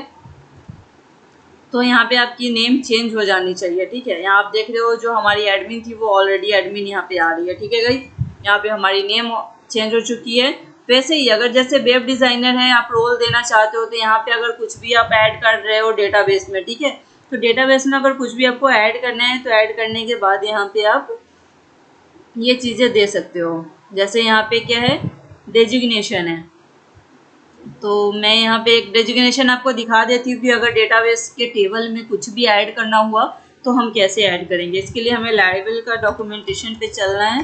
तो यहाँ पे आपकी नेम चेंज हो जानी चाहिए। ठीक है, यहाँ आप देख रहे हो जो हमारी एडमिन थी वो ऑलरेडी एडमिन यहाँ पे आ रही है। ठीक है गाइस, यहाँ पे हमारी नेम चेंज हो चुकी है। वैसे ही अगर जैसे वेब डिज़ाइनर हैं, आप रोल देना चाहते हो, तो यहाँ पे अगर कुछ भी आप ऐड कर रहे हो डेटाबेस में, ठीक है, तो डेटाबेस में अगर कुछ भी आपको ऐड करना है तो ऐड करने के बाद यहाँ पे आप ये चीज़ें दे सकते हो। जैसे यहाँ पे क्या है, डेजिग्नेशन है, तो मैं यहाँ पे एक डेजिग्नेशन आपको दिखा देती हूँ कि अगर डेटाबेस के टेबल में कुछ भी ऐड करना हुआ तो हम कैसे ऐड करेंगे। इसके लिए हमें लैरेबल का डॉक्यूमेंटेशन पे चलना है,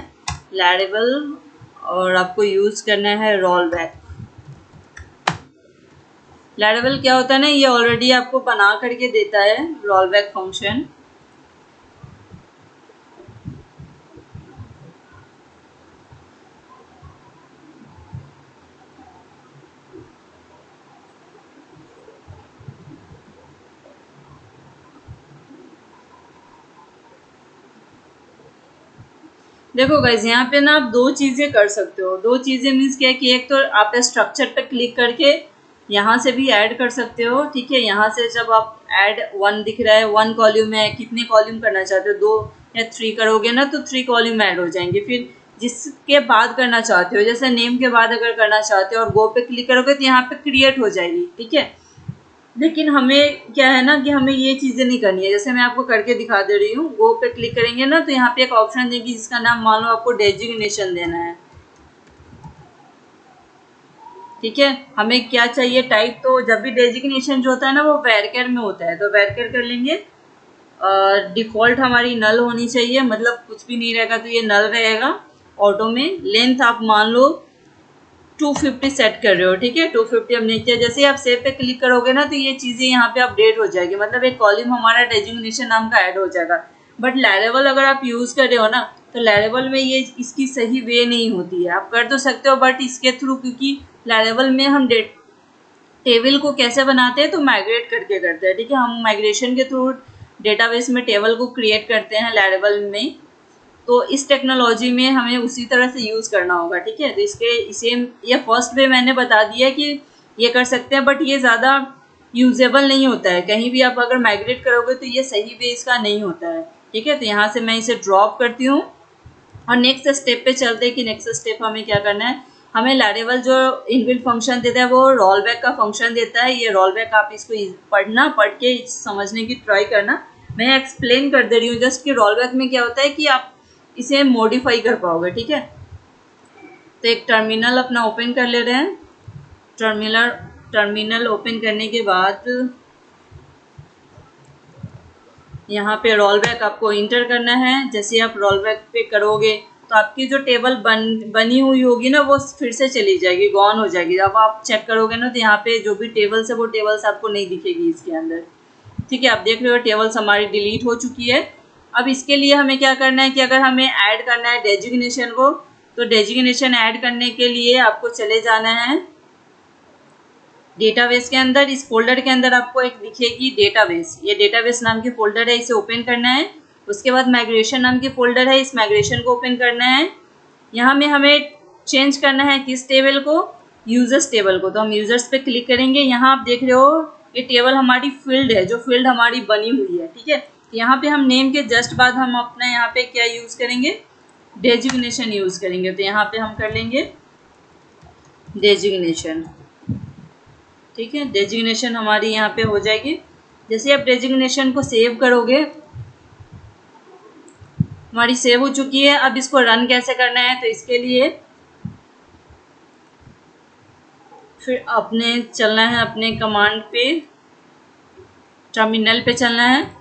लैरेबल, और आपको यूज़ करना है रोलबैक। लैरेबल क्या होता है ना, ये ऑलरेडी आपको बना करके देता है रोलबैक फंक्शन। देखो गाइज, यहाँ पे ना आप दो चीज़ें कर सकते हो। दो चीज़ें मीन्स क्या है कि एक तो आप स्ट्रक्चर पे क्लिक करके यहाँ से भी ऐड कर सकते हो, ठीक है। यहाँ से जब आप ऐड वन दिख रहा है, वन कॉल्यूम है, कितने कॉल्यूम करना चाहते हो, 2 या 3 करोगे ना तो 3 कॉल्यूम ऐड हो जाएंगे। फिर जिसके बाद करना चाहते हो, जैसे नेम के बाद अगर करना चाहते हो और गो पे क्लिक करोगे तो यहाँ पे क्रिएट हो जाएगी, ठीक है। लेकिन हमें क्या है ना कि हमें ये चीज़ें नहीं करनी है। जैसे मैं आपको करके दिखा दे रही हूँ, गो पे क्लिक करेंगे ना तो यहाँ पे एक ऑप्शन देगी जिसका नाम मान लो आपको डेजिग्नेशन देना है, ठीक है। हमें क्या चाहिए टाइप, तो जब भी डेजिग्नेशन जो होता है ना वो वैरकर में होता है, तो वैरकर कर लेंगे। डिफ़ॉल्ट हमारी नल होनी चाहिए, मतलब कुछ भी नहीं रहेगा तो ये नल रहेगा ऑटो में। लेंथ आप मान लो 250 सेट कर रहे हो, ठीक है। 250 हमने किया। जैसे ही आप सेव पे क्लिक करोगे ना तो ये चीज़ें यहाँ पे अपडेट हो जाएगी, मतलब एक कॉलम हमारा डेजिग्नेशन नाम का ऐड हो जाएगा। बट लैरेबल अगर आप यूज़ कर रहे हो ना तो लैरेबल में ये इसकी सही वे नहीं होती है। आप कर तो सकते हो बट इसके थ्रू, क्योंकि लैरेबल में हम टेबल को कैसे बनाते हैं तो माइग्रेट करके करते हैं, ठीक है। हम माइग्रेशन के थ्रू डेटाबेस में टेबल को क्रिएट करते हैं लैरेबल में। तो इस टेक्नोलॉजी में हमें उसी तरह से यूज़ करना होगा, ठीक है। तो इसे ये फर्स्ट वे मैंने बता दिया कि ये कर सकते हैं, बट ये ज़्यादा यूजेबल नहीं होता है। कहीं भी आप अगर माइग्रेट करोगे तो ये सही वे इसका नहीं होता है, ठीक है। तो यहाँ से मैं इसे ड्रॉप करती हूँ और नेक्स्ट स्टेप पे चलते हैं कि नेक्स्ट स्टेप हमें क्या करना है। हमें लैरेबल जो इनबिल्ट फंक्शन देता है वो रोलबैक का फंक्शन देता है। ये रोलबैक आप इसको पढ़ के समझने की ट्राई करना। मैं एक्सप्लेन कर दे रही हूँ जस्ट कि रोलबैक में क्या होता है कि आप इसे मॉडिफाई कर पाओगे, ठीक है। तो एक टर्मिनल अपना ओपन कर ले रहे हैं। टर्मिनल ओपन करने के बाद यहाँ पे रोलबैक आपको इंटर करना है। जैसे आप रोलबैक पे करोगे तो आपकी जो टेबल बनी हुई होगी ना वो फिर से चली जाएगी, गॉन हो जाएगी। अब आप चेक करोगे ना तो यहाँ पे जो भी टेबल्स है वो टेबल्स आपको नहीं दिखेगी इसके अंदर, ठीक है। आप देख रहे हो टेबल्स हमारी डिलीट हो चुकी है। अब इसके लिए हमें क्या करना है कि अगर हमें ऐड करना है डेजिग्नेशन को, तो डेजिग्नेशन ऐड करने के लिए आपको चले जाना है डेटाबेस के अंदर। इस फोल्डर के अंदर आपको एक दिखेगी डेटाबेस, ये डेटाबेस नाम की फोल्डर है, इसे ओपन करना है। उसके बाद माइग्रेशन नाम की फोल्डर है, इस माइग्रेशन को ओपन करना है। यहाँ में हमें चेंज करना है किस टेबल को, यूजर्स टेबल को। तो हम यूजर्स पे क्लिक करेंगे। यहाँ आप देख रहे हो ये टेबल हमारी फील्ड है, जो फील्ड हमारी बनी हुई है, ठीक है। यहाँ पे हम नेम के जस्ट बाद हम अपना यहाँ पे क्या यूज़ करेंगे, डेजिग्नेशन यूज़ करेंगे। तो यहाँ पे हम कर लेंगे डेजिग्नेशन, ठीक है। डेजिग्नेशन हमारी यहाँ पे हो जाएगी। जैसे आप डेजिग्नेशन को सेव करोगे, हमारी सेव हो चुकी है। अब इसको रन कैसे करना है, तो इसके लिए फिर अपने चलना है अपने कमांड पे, टर्मिनल पे चलना है।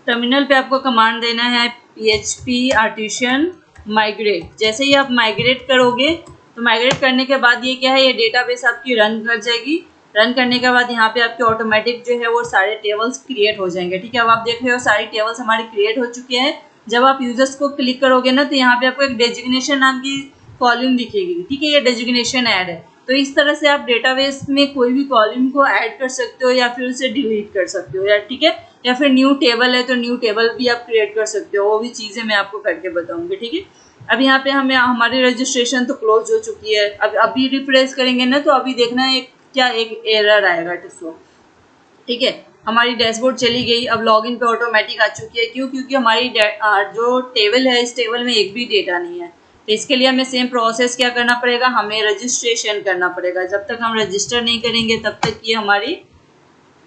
टर्मिनल पे आपको कमांड देना है php artisan migrate। जैसे ही आप माइग्रेट करोगे तो माइग्रेट करने के बाद ये क्या है, ये डेटाबेस आपकी रन कर जाएगी। रन करने के बाद यहाँ पे आपके ऑटोमेटिक जो है वो सारे टेबल्स क्रिएट हो जाएंगे, ठीक है। अब आप देख रहे हो सारी टेबल्स हमारी क्रिएट हो चुके हैं। जब आप यूजर्स को क्लिक करोगे ना तो यहाँ पे आपको एक डेजिग्नेशन नाम की कॉलम दिखेगी, ठीक है। ये डेजिग्नेशन ऐड है। तो इस तरह से आप डेटाबेस में कोई भी कॉलम को ऐड कर सकते हो या फिर उसे डिलीट कर सकते हो, या ठीक है। या फिर न्यू टेबल है तो न्यू टेबल भी आप क्रिएट कर सकते हो। वो भी चीज़ें मैं आपको करके बताऊंगी, ठीक है। अब यहाँ पे हमें हमारी रजिस्ट्रेशन तो क्लोज हो चुकी है। अब अभी रिफ्रेश करेंगे ना तो अभी देखना है एक एरर आएगा, ठीक है। हमारी डैशबोर्ड चली गई। अब लॉगिन पे ऑटोमेटिक आ चुकी है। क्यों? क्योंकि हमारी जो टेबल है इस टेबल में एक भी डेटा नहीं है। तो इसके लिए हमें सेम प्रोसेस क्या करना पड़ेगा, हमें रजिस्ट्रेशन करना पड़ेगा। जब तक हम रजिस्टर नहीं करेंगे तब तक ये हमारी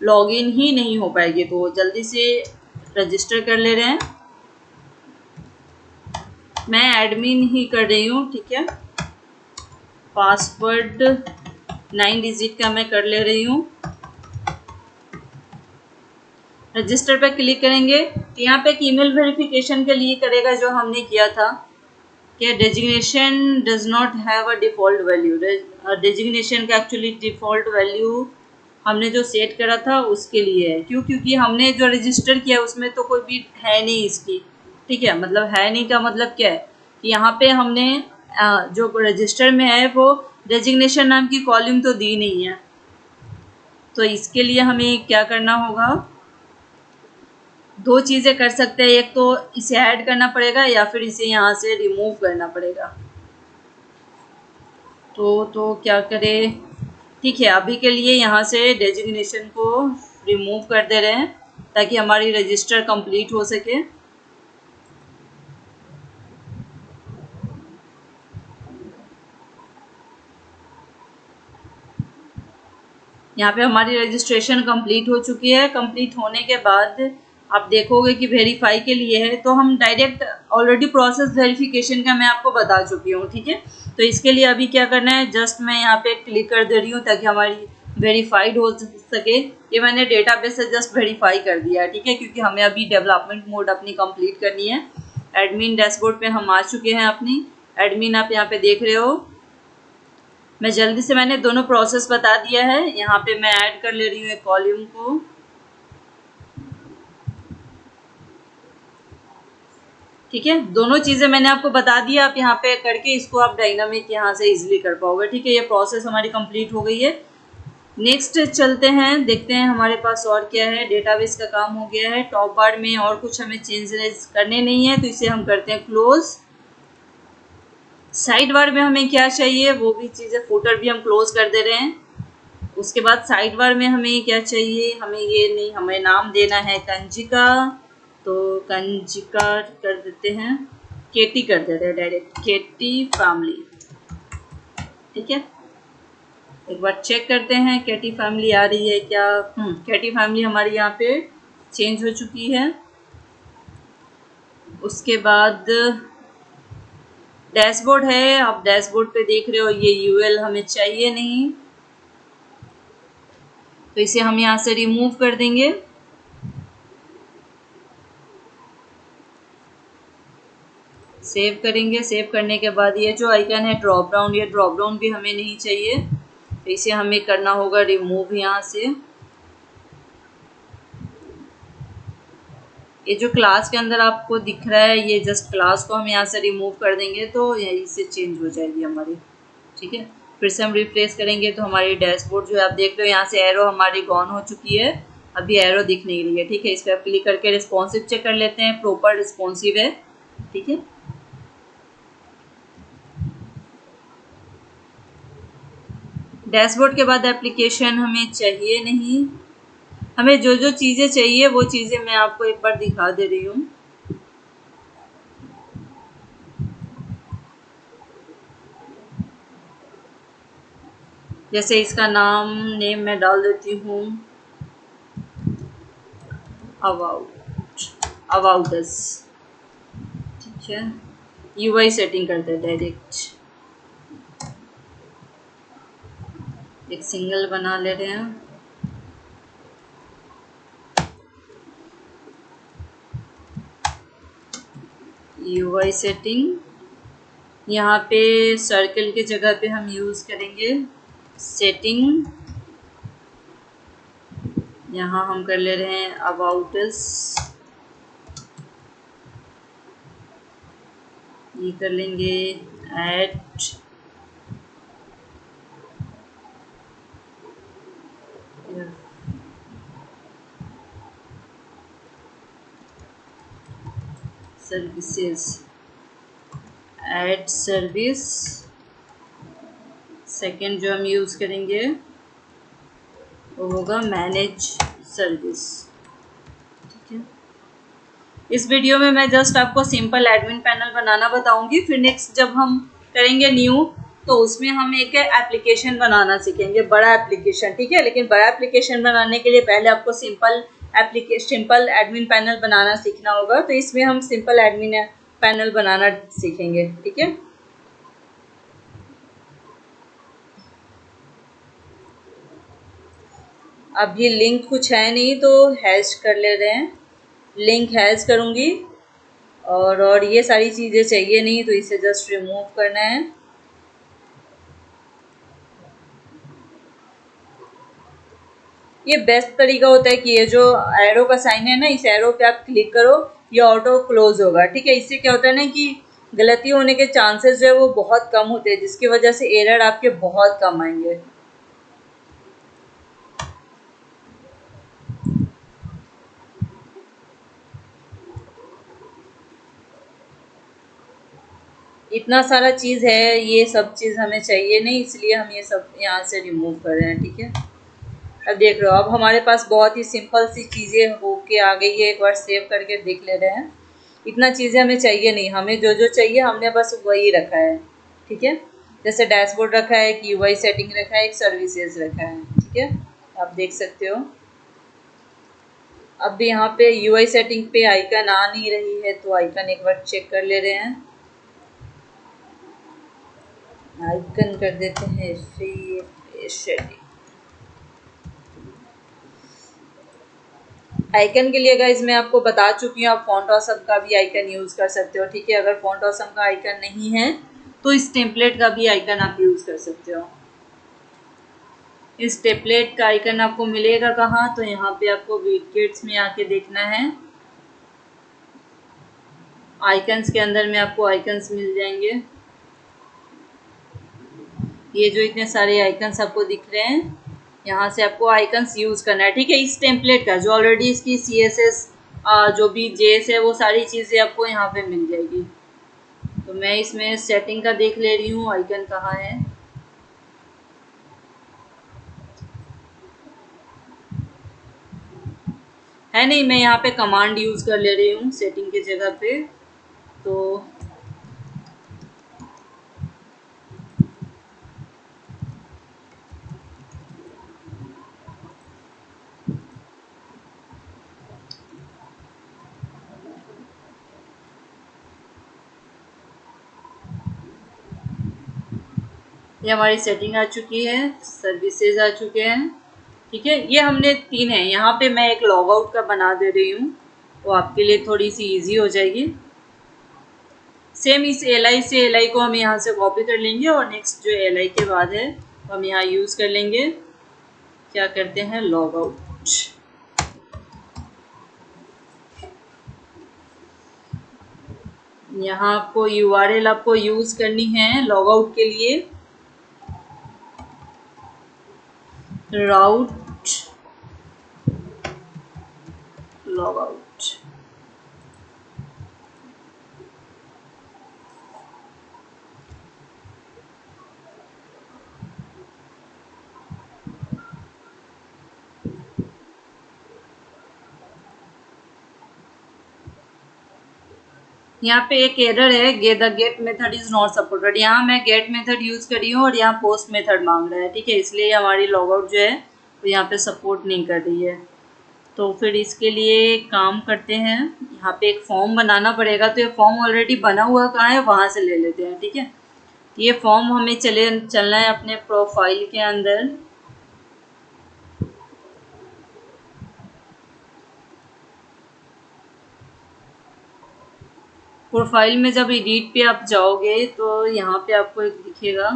लॉगिन ही नहीं हो पाएगी। तो जल्दी से रजिस्टर कर ले रहे हैं। मैं एडमिन ही कर रही हूँ, ठीक है। पासवर्ड 9 डिजिट का मैं कर ले रही हूँ। रजिस्टर पे क्लिक करेंगे तो यहाँ पे एक ईमेल वेरिफिकेशन के लिए करेगा जो हमने किया था कि designation does not have a default value. Designation का एक्चुअली डिफ़ॉल्ट वैल्यू हमने जो सेट करा था उसके लिए है। क्यों? क्योंकि हमने जो रजिस्टर किया उसमें तो कोई भी है नहीं इसकी, ठीक है। मतलब है नहीं का मतलब क्या है कि यहाँ पे हमने जो रजिस्टर में है वो डेजिग्नेशन नाम की कॉलम तो दी नहीं है। तो इसके लिए हमें क्या करना होगा, दो चीज़ें कर सकते हैं, एक तो इसे ऐड करना पड़ेगा या फिर इसे यहाँ से रिमूव करना पड़ेगा। तो क्या करें, ठीक है, अभी के लिए यहाँ से डेजिग्नेशन को रिमूव कर दे रहे हैं ताकि हमारी रजिस्टर कंप्लीट हो सके। यहाँ पे हमारी रजिस्ट्रेशन कंप्लीट हो चुकी है। कंप्लीट होने के बाद आप देखोगे कि वेरीफाई के लिए है, तो हम डायरेक्ट ऑलरेडी प्रोसेस वेरिफिकेशन का मैं आपको बता चुकी हूँ, ठीक है। तो इसके लिए अभी क्या करना है, जस्ट मैं यहाँ पे क्लिक कर दे रही हूँ ताकि हमारी वेरीफाइड हो सके। ये मैंने डेटाबेस से जस्ट वेरीफाई कर दिया है, ठीक है, क्योंकि हमें अभी डेवलपमेंट मोड अपनी कंप्लीट करनी है। एडमिन डैशबोर्ड पे हम आ चुके हैं अपनी। एडमिन आप यहाँ पे देख रहे हो। मैं जल्दी से मैंने दोनों प्रोसेस बता दिया है। यहाँ पे मैं ऐड कर ले रही हूँ एक कॉलम को। ठीक है, दोनों चीज़ें मैंने आपको बता दिया। आप यहाँ पे करके इसको आप डायनामिक यहाँ से इजीली कर पाओगे, ठीक है। ये प्रोसेस हमारी कंप्लीट हो गई है। नेक्स्ट चलते हैं, देखते हैं हमारे पास और क्या है। डेटाबेस का काम हो गया है। टॉप बार में और कुछ हमें चेंजेस करने नहीं है, तो इसे हम करते हैं क्लोज। साइड बार में हमें क्या चाहिए, वो भी चीज़ें, फुटर भी हम क्लोज कर दे रहे हैं। उसके बाद साइड बार में हमें क्या चाहिए, हमें ये नहीं, हमें नाम देना है कंजिका, तो कंजिका कर देते हैं, केटी कर देते हैं डायरेक्ट, केटी फैमिली, ठीक है। एक बार चेक करते हैं केटी फैमिली आ रही है क्या। केटी फैमिली हमारी यहाँ पे चेंज हो चुकी है। उसके बाद डैशबोर्ड है, आप डैशबोर्ड पे देख रहे हो ये यूएल हमें चाहिए नहीं, तो इसे हम यहाँ से रिमूव कर देंगे। सेव करेंगे। सेव करने के बाद ये जो आइकन है ड्रॉप डाउन, ये ड्रॉप डाउन भी हमें नहीं चाहिए, तो इसे हमें करना होगा रिमूव यहाँ से। ये जो क्लास के अंदर आपको दिख रहा है, ये जस्ट क्लास को हम यहाँ से रिमूव कर देंगे तो यहीं से चेंज हो जाएगी हमारी, ठीक है। फिर से हम रिफ्रेश करेंगे तो हमारी डैशबोर्ड जो है आप देख रहे हो, यहाँ से एरो हमारी गॉन हो चुकी है, अभी एरो दिख नहीं रही है, ठीक है। इस पर आप क्लिक करके रिस्पॉन्सिव चेक कर लेते हैं, प्रॉपर रिस्पॉन्सिव है, ठीक है। डैशबोर्ड के बाद एप्लीकेशन हमें चाहिए नहीं। हमें जो जो चीज़ें चाहिए वो चीज़ें मैं आपको एक बार दिखा दे रही हूँ। जैसे इसका नेम मैं डाल देती हूँ अबाउट अस, ठीक है। यूआई सेटिंग करते हैं डायरेक्ट, एक सिंगल बना ले रहे हैं। यूआई सेटिंग, यहाँ पे सर्कल की जगह पे हम यूज़ करेंगे सेटिंग। यहाँ हम कर ले रहे हैं अबाउट अस, ये कर लेंगे add services, add service. Second जो हम यूज़ करेंगे वो होगा मैनेज सर्विस, ठीक है। इस वीडियो में मैं जस्ट आपको सिंपल एडमिन पैनल बनाना बताऊंगी, फिर नेक्स्ट जब हम करेंगे न्यू तो उसमें हम एक एप्लीकेशन बनाना सीखेंगे, बड़ा एप्लीकेशन, ठीक है। लेकिन बड़ा एप्लीकेशन बनाने के लिए पहले आपको सिंपल एडमिन पैनल बनाना सीखना होगा, तो इसमें हम सिंपल एडमिन पैनल बनाना सीखेंगे, ठीक है। अब ये लिंक कुछ है नहीं तो हैश कर ले रहे हैं, लिंक हैश करूँगी। और ये सारी चीज़ें चाहिए नहीं तो इसे जस्ट रिमूव करना है। ये बेस्ट तरीका होता है कि ये जो एरो का साइन है ना, इस एरो पे आप क्लिक करो, ये ऑटो क्लोज होगा। ठीक है, इससे क्या होता है ना कि गलती होने के चांसेस जो है वो बहुत कम होते हैं, जिसकी वजह से एरर आपके बहुत कम आएंगे। इतना सारा चीज़ है, ये सब चीज़ हमें चाहिए नहीं, इसलिए हम ये सब यहाँ से रिमूव कर रहे हैं। ठीक है, अब देख रहे हो, अब हमारे पास बहुत ही सिंपल सी चीज़ें होके आ गई है। एक बार सेव करके देख ले रहे हैं। इतना चीज़ें हमें चाहिए नहीं, हमें जो जो चाहिए हमने बस वही रखा है। ठीक है, जैसे डैशबोर्ड रखा है, एक यूआई सेटिंग रखा है, एक सर्विसेज रखा है। ठीक है, आप देख सकते हो। अब यहाँ पे यूआई सेटिंग पे आइकन आ नहीं रही है, तो आइकन एक बार चेक कर ले रहे हैं। आइकन कर देते हैं सेटिंग। आइकन के लिए गाइज मैं आपको बता चुकी हूँ, आप फॉन्ट ऑसम का भी आइकन यूज़ कर सकते हो। ठीक है, अगर फॉन्ट ऑसम का आइकन नहीं है तो इस टेम्पलेट का भी आइकन आप यूज़ कर सकते हो। इस टेम्पलेट का आइकन आपको मिलेगा कहाँ, तो यहाँ पे आपको विडजेट्स में आके देखना है। आइकन्स के अंदर में आपको आइकन्स मिल जाएंगे। ये जो इतने सारे आइकन्स आपको दिख रहे हैं, यहाँ से आपको आइकन्स यूज़ करना है। ठीक है, इस टेम्पलेट का जो ऑलरेडी इसकी CSS जो भी JS है वो सारी चीज़ें आपको यहाँ पे मिल जाएगी। तो मैं इसमें सेटिंग का देख ले रही हूँ, आइकन कहाँ है नहीं, मैं यहाँ पे कमांड यूज़ कर ले रही हूँ सेटिंग की जगह पे। तो ये हमारी सेटिंग आ चुकी है, सर्विसेज आ चुके हैं। ठीक है, ये हमने 3 है। यहाँ पे मैं एक लॉग आउट का बना दे रही हूँ, वो आपके लिए थोड़ी सी इजी हो जाएगी। सेम इस LI से LI को हम यहाँ से कॉपी कर लेंगे और नेक्स्ट जो LI के बाद है हम यहाँ यूज़ कर लेंगे। क्या करते हैं, लॉग आउट। यहाँ आपको URL आपको यूज़ करनी है लॉग आउट के लिए, राउट लॉग आउट। यहाँ पे एक एरर है, get method is not supported. यहाँ मैं गेट मेथड यूज़ करी हूँ और यहाँ पोस्ट मेथड मांग रहा है। ठीक है, इसलिए हमारी लॉग आउट जो है वो यहाँ पे सपोर्ट नहीं कर रही है। तो फिर इसके लिए काम करते हैं, यहाँ पे एक फॉर्म बनाना पड़ेगा। तो ये फॉर्म ऑलरेडी बना हुआ कहाँ है, वहाँ से ले लेते हैं। ठीक है, ये फॉर्म हमें चलना है अपने प्रोफाइल के अंदर। प्रोफाइल में जब एडिट पे आप जाओगे तो यहाँ पे आपको एक दिखेगा,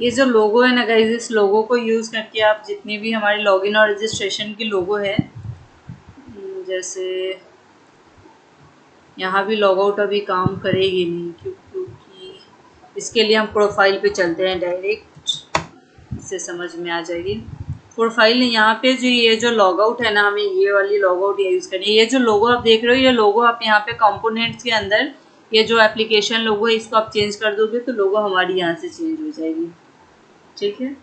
ये जो लोगो है ना गाइस, इस लोगो को यूज़ करके आप जितनी भी हमारी लॉगिन और रजिस्ट्रेशन की लोगो है, जैसे यहाँ भी लॉग आउट अभी काम करेगी नहीं क्योंकि इसके लिए हम प्रोफाइल पे चलते हैं डायरेक्ट, इससे समझ में आ जाएगी। प्रोफाइल यहाँ पे जो ये जो लॉग आउट है ना, हमें ये वाली लॉग आउट यूज़ करनी है। ये जो लोगो आप देख रहे हो, ये लोगो आप यहाँ पे कंपोनेंट्स के अंदर ये जो एप्लीकेशन लोगो है इसको आप चेंज कर दोगे तो लोगो हमारी यहाँ से चेंज हो जाएगी, ठीक है।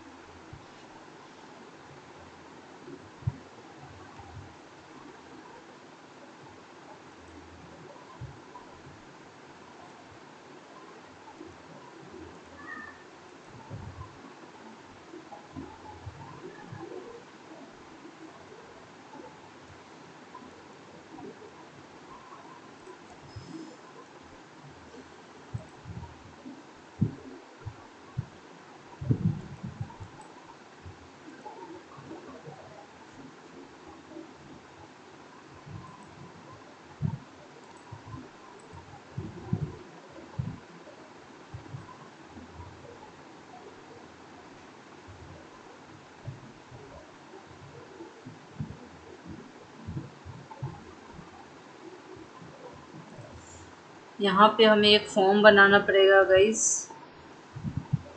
यहाँ पे हमें एक फॉर्म बनाना पड़ेगा गाइस।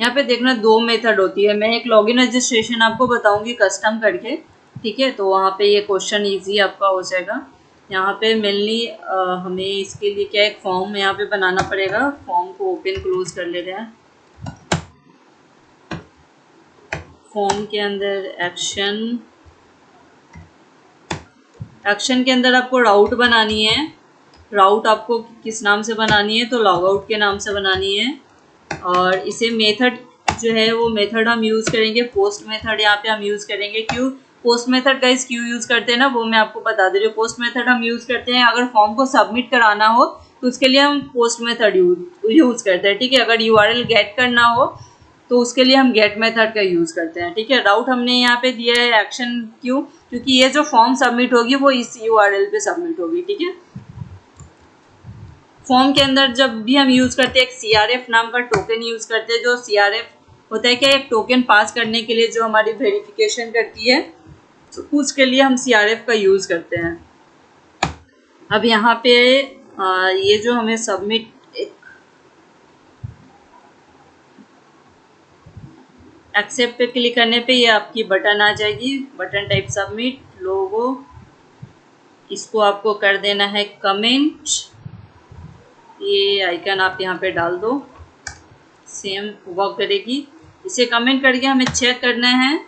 यहाँ पे देखना दो मेथड होती है, मैं एक लॉगिन रजिस्ट्रेशन आपको बताऊंगी कस्टम करके, ठीक है। तो वहाँ पे ये क्वेश्चन इजी आपका हो जाएगा। यहाँ पे मेनली हमें इसके लिए क्या एक फॉर्म यहाँ पे बनाना पड़ेगा। फॉर्म को ओपन क्लोज कर ले रहे हैं। फॉर्म के अंदर एक्शन के अंदर आपको राउट बनानी है। राउट आपको किस नाम से बनानी है, तो लॉग आउट के नाम से बनानी है। और इसे मेथड जो है वो मेथड हम यूज़ करेंगे, पोस्ट मेथड यहाँ पे हम यूज़ करेंगे। क्यों पोस्ट मेथड गाइस क्यों यूज़ करते हैं ना, वो मैं आपको बता दे रही हूँ। पोस्ट मेथड हम यूज़ करते हैं अगर फॉर्म को सबमिट कराना हो तो उसके लिए हम पोस्ट मेथड यूज़ करते हैं, ठीक है। अगर यूआरएल गेट करना हो तो उसके लिए हम गेट मेथड का यूज़ करते हैं, ठीक है। राउट हमने यहाँ पे दिया है एक्शन, क्यों, क्योंकि ये जो फॉर्म सबमिट होगी वो इस यूआरएल पे सबमिट होगी, ठीक है। फॉर्म के अंदर जब भी हम यूज़ करते हैं एक CRF नाम का टोकन यूज़ करते हैं। जो CRF होता है क्या, एक टोकन पास करने के लिए जो हमारी वेरिफिकेशन करती है, तो उसके लिए हम CRF का यूज़ करते हैं। अब यहाँ पे ये जो हमें सबमिट एक्सेप्ट पे क्लिक करने पे ये आपकी बटन आ जाएगी, बटन टाइप सबमिट लोगो। इसको आपको कर देना है कमेंट, ये आइकन आप यहाँ पे डाल दो, सेम वर्क करेगी। इसे कमेंट करके हमें चेक करना है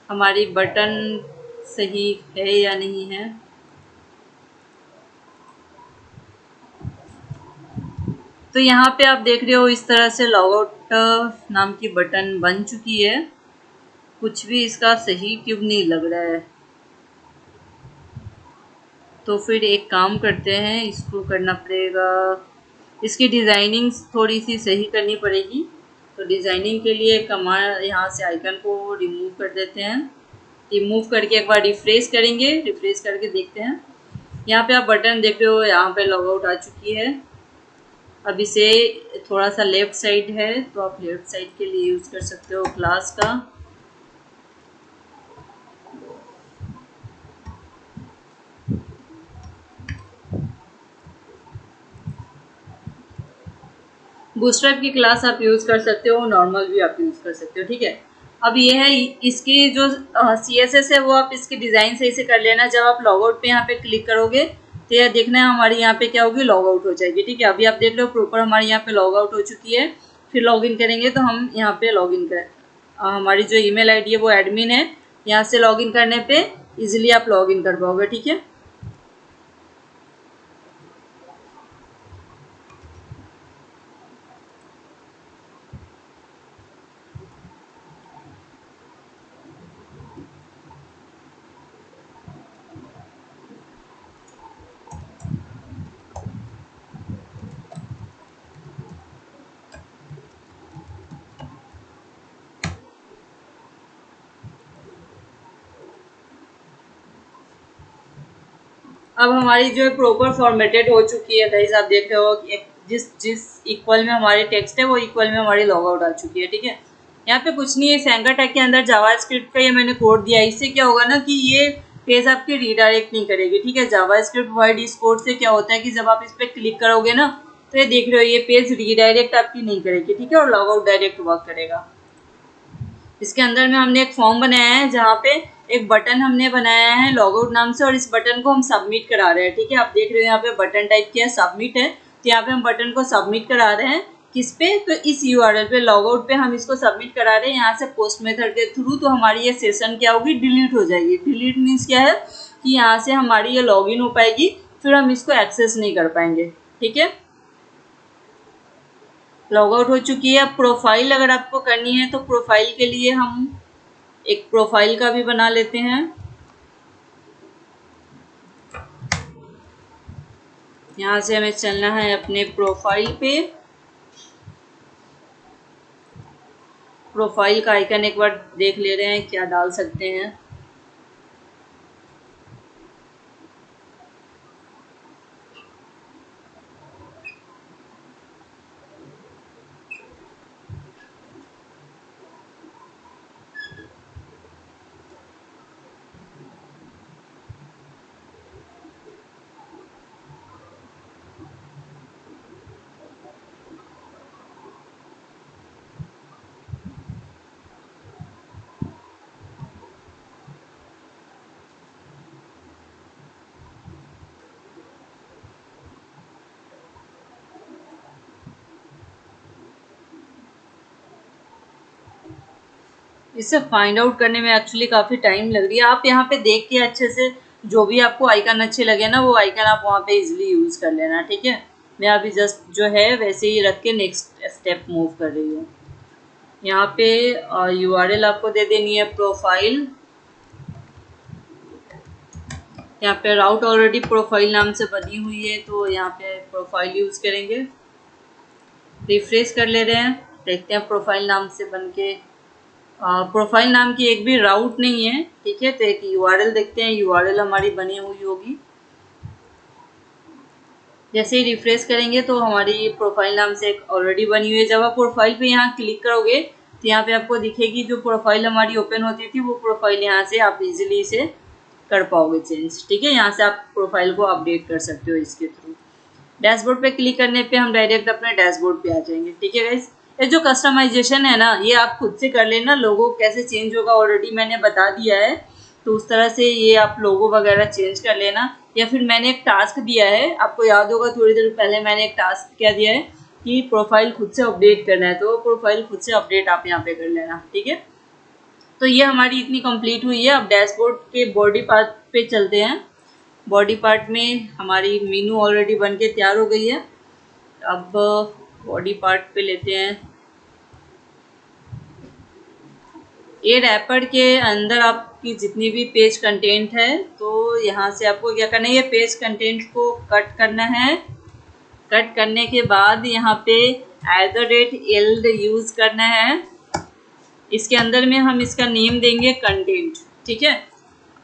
हमारी बटन सही है या नहीं है। तो यहाँ पे आप देख रहे हो इस तरह से लॉग आउट नाम की बटन बन चुकी है। कुछ भी इसका सही क्यों नहीं लग रहा है, तो फिर एक काम करते हैं, इसको करना पड़ेगा, इसकी डिज़ाइनिंग थोड़ी सी सही करनी पड़ेगी। तो डिज़ाइनिंग के लिए कमांड यहाँ से आइकन को रिमूव कर देते हैं। रिमूव करके एक बार रिफ्रेश करेंगे, रिफ्रेश करके देखते हैं। यहाँ पे आप बटन देख रहे हो, यहाँ पे लॉग आउट आ चुकी है। अब इसे थोड़ा सा लेफ़्ट साइड है तो आप लेफ़्ट साइड के लिए यूज़ कर सकते हो क्लास का। बूस्ट्रैप की क्लास आप यूज़ कर सकते हो, नॉर्मल भी आप यूज़ कर सकते हो, ठीक है। अब ये है इसकी जो CSS है वो आप इसकी डिज़ाइन सही से कर लेना। जब आप लॉग आउट पे यहाँ पे क्लिक करोगे तो यह देखना है हमारी यहाँ पे क्या होगी, लॉग आउट हो जाएगी, ठीक है। अभी आप देख लो प्रॉपर हमारी यहाँ पे लॉग आउट हो चुकी है। फिर लॉग इन करेंगे तो हम यहाँ पे लॉग इन कर हमारी जो ईमेल आईडी है वो एडमिन है, यहाँ से लॉग इन करने पे इजीली आप लॉग इन कर पाओगे, ठीक है। अब हमारी जो है प्रॉपर फॉर्मेटेड हो चुकी है गाइस। आप देख रहे हो कि जिस जिस इक्वल में हमारी टेक्स्ट है वो इक्वल में हमारी लॉग आउट आ चुकी है, ठीक है। यहाँ पे कुछ नहीं है, एंकर टैग के अंदर जावा स्क्रिप्ट का ये मैंने कोड दिया है। इससे क्या होगा ना कि ये पेज आपकी रीडायरेक्ट नहीं करेगी, ठीक है। जावास्क्रिप्ट प्रोवाइड इस कोड से क्या होता है कि जब आप इस पर क्लिक करोगे ना तो ये देख रहे हो ये पेज रीडायरेक्ट आपकी नहीं करेगी, ठीक है, और लॉग आउट डायरेक्ट वर्क करेगा। इसके अंदर में हमने एक फॉर्म बनाया है जहाँ पे एक बटन हमने बनाया है लॉग आउट नाम से, और इस बटन को हम सबमिट करा रहे हैं, ठीक है। आप देख रहे हो यहाँ पे बटन टाइप किया है, सबमिट है, तो यहाँ पे हम बटन को सबमिट करा रहे हैं। किस पे? तो इस यूआरएल पे, लॉग आउट पे हम इसको सबमिट करा रहे हैं यहाँ से पोस्ट मेथड के थ्रू। तो हमारी ये सेशन क्या होगी? डिलीट हो जाएगी। डिलीट मीन्स क्या है कि यहाँ से हमारी ये लॉग इन हो पाएगी, फिर हम इसको एक्सेस नहीं कर पाएंगे, ठीक है। लॉग आउट हो चुकी है। अब प्रोफाइल अगर आपको करनी है तो प्रोफाइल के लिए हम एक प्रोफाइल का भी बना लेते हैं। यहाँ से हमें चलना है अपने प्रोफाइल पे। प्रोफाइल का आइकन एक बार देख ले रहे हैं क्या डाल सकते हैं। इसे फाइंड आउट करने में एक्चुअली काफ़ी टाइम लग रही है। आप यहाँ पे देख के अच्छे से जो भी आपको आइकन अच्छे लगे ना वो आइकन आप वहाँ पे इजीली यूज़ कर लेना, ठीक है। मैं अभी जस्ट जो है वैसे ही रख के नेक्स्ट स्टेप मूव कर रही हूँ। यहाँ पे यूआरएल आपको दे देनी है प्रोफाइल। यहाँ पे राउट ऑलरेडी प्रोफाइल नाम से बनी हुई है तो यहाँ पे प्रोफाइल यूज़ करेंगे। रिफ्रेश कर ले रहे हैं, देखते हैं प्रोफाइल नाम से बन के। प्रोफाइल नाम की एक भी राउट नहीं है, ठीक है। तो एक यूआरएल देखते हैं, यूआरएल हमारी बनी हुई होगी। जैसे ही रिफ्रेश करेंगे तो हमारी प्रोफाइल नाम से एक ऑलरेडी बनी हुई है। जब आप प्रोफाइल पे यहाँ क्लिक करोगे तो यहाँ पे आपको दिखेगी जो प्रोफाइल हमारी ओपन होती थी वो प्रोफाइल यहाँ से आप इजीली इसे कर पाओगे चेंज, ठीक है। यहाँ से आप प्रोफाइल को अपडेट कर सकते हो इसके थ्रू। डैशबोर्ड पे क्लिक करने पे हम डायरेक्ट अपने डैशबोर्ड पे आ जाएंगे, ठीक है गाइस। ये जो कस्टमाइजेशन है ना ये आप खुद से कर लेना। लोगो कैसे चेंज होगा ऑलरेडी मैंने बता दिया है, तो उस तरह से ये आप लोगो वगैरह चेंज कर लेना। या फिर मैंने एक टास्क दिया है, आपको याद होगा थोड़ी देर पहले मैंने एक टास्क क्या दिया है कि प्रोफाइल खुद से अपडेट करना है, तो प्रोफाइल खुद से अपडेट आप यहाँ पे कर लेना, ठीक है। तो ये हमारी इतनी कंप्लीट हुई है। अब डैशबोर्ड के बॉडी पार्ट पे चलते हैं। बॉडी पार्ट में हमारी मीनू ऑलरेडी बन के तैयार हो गई है। अब बॉडी पार्ट पे लेते हैं। ये रैपर के अंदर आपकी जितनी भी पेज कंटेंट है तो यहाँ से आपको क्या करना है, ये पेज कंटेंट को कट करना है। कट करने के बाद यहाँ पे @eld यूज़ करना है। इसके अंदर में हम इसका नेम देंगे कंटेंट, ठीक है।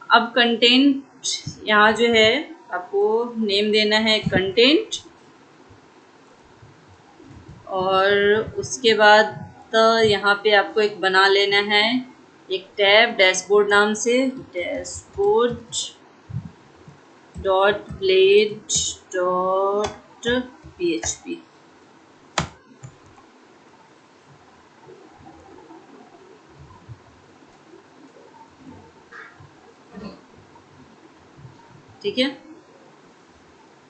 अब कंटेंट यहाँ जो है आपको नेम देना है कंटेंट, और उसके बाद तो यहाँ पे आपको एक बना लेना है एक टैब डैशबोर्ड नाम से, dashboard dot blade dot php, ठीक है।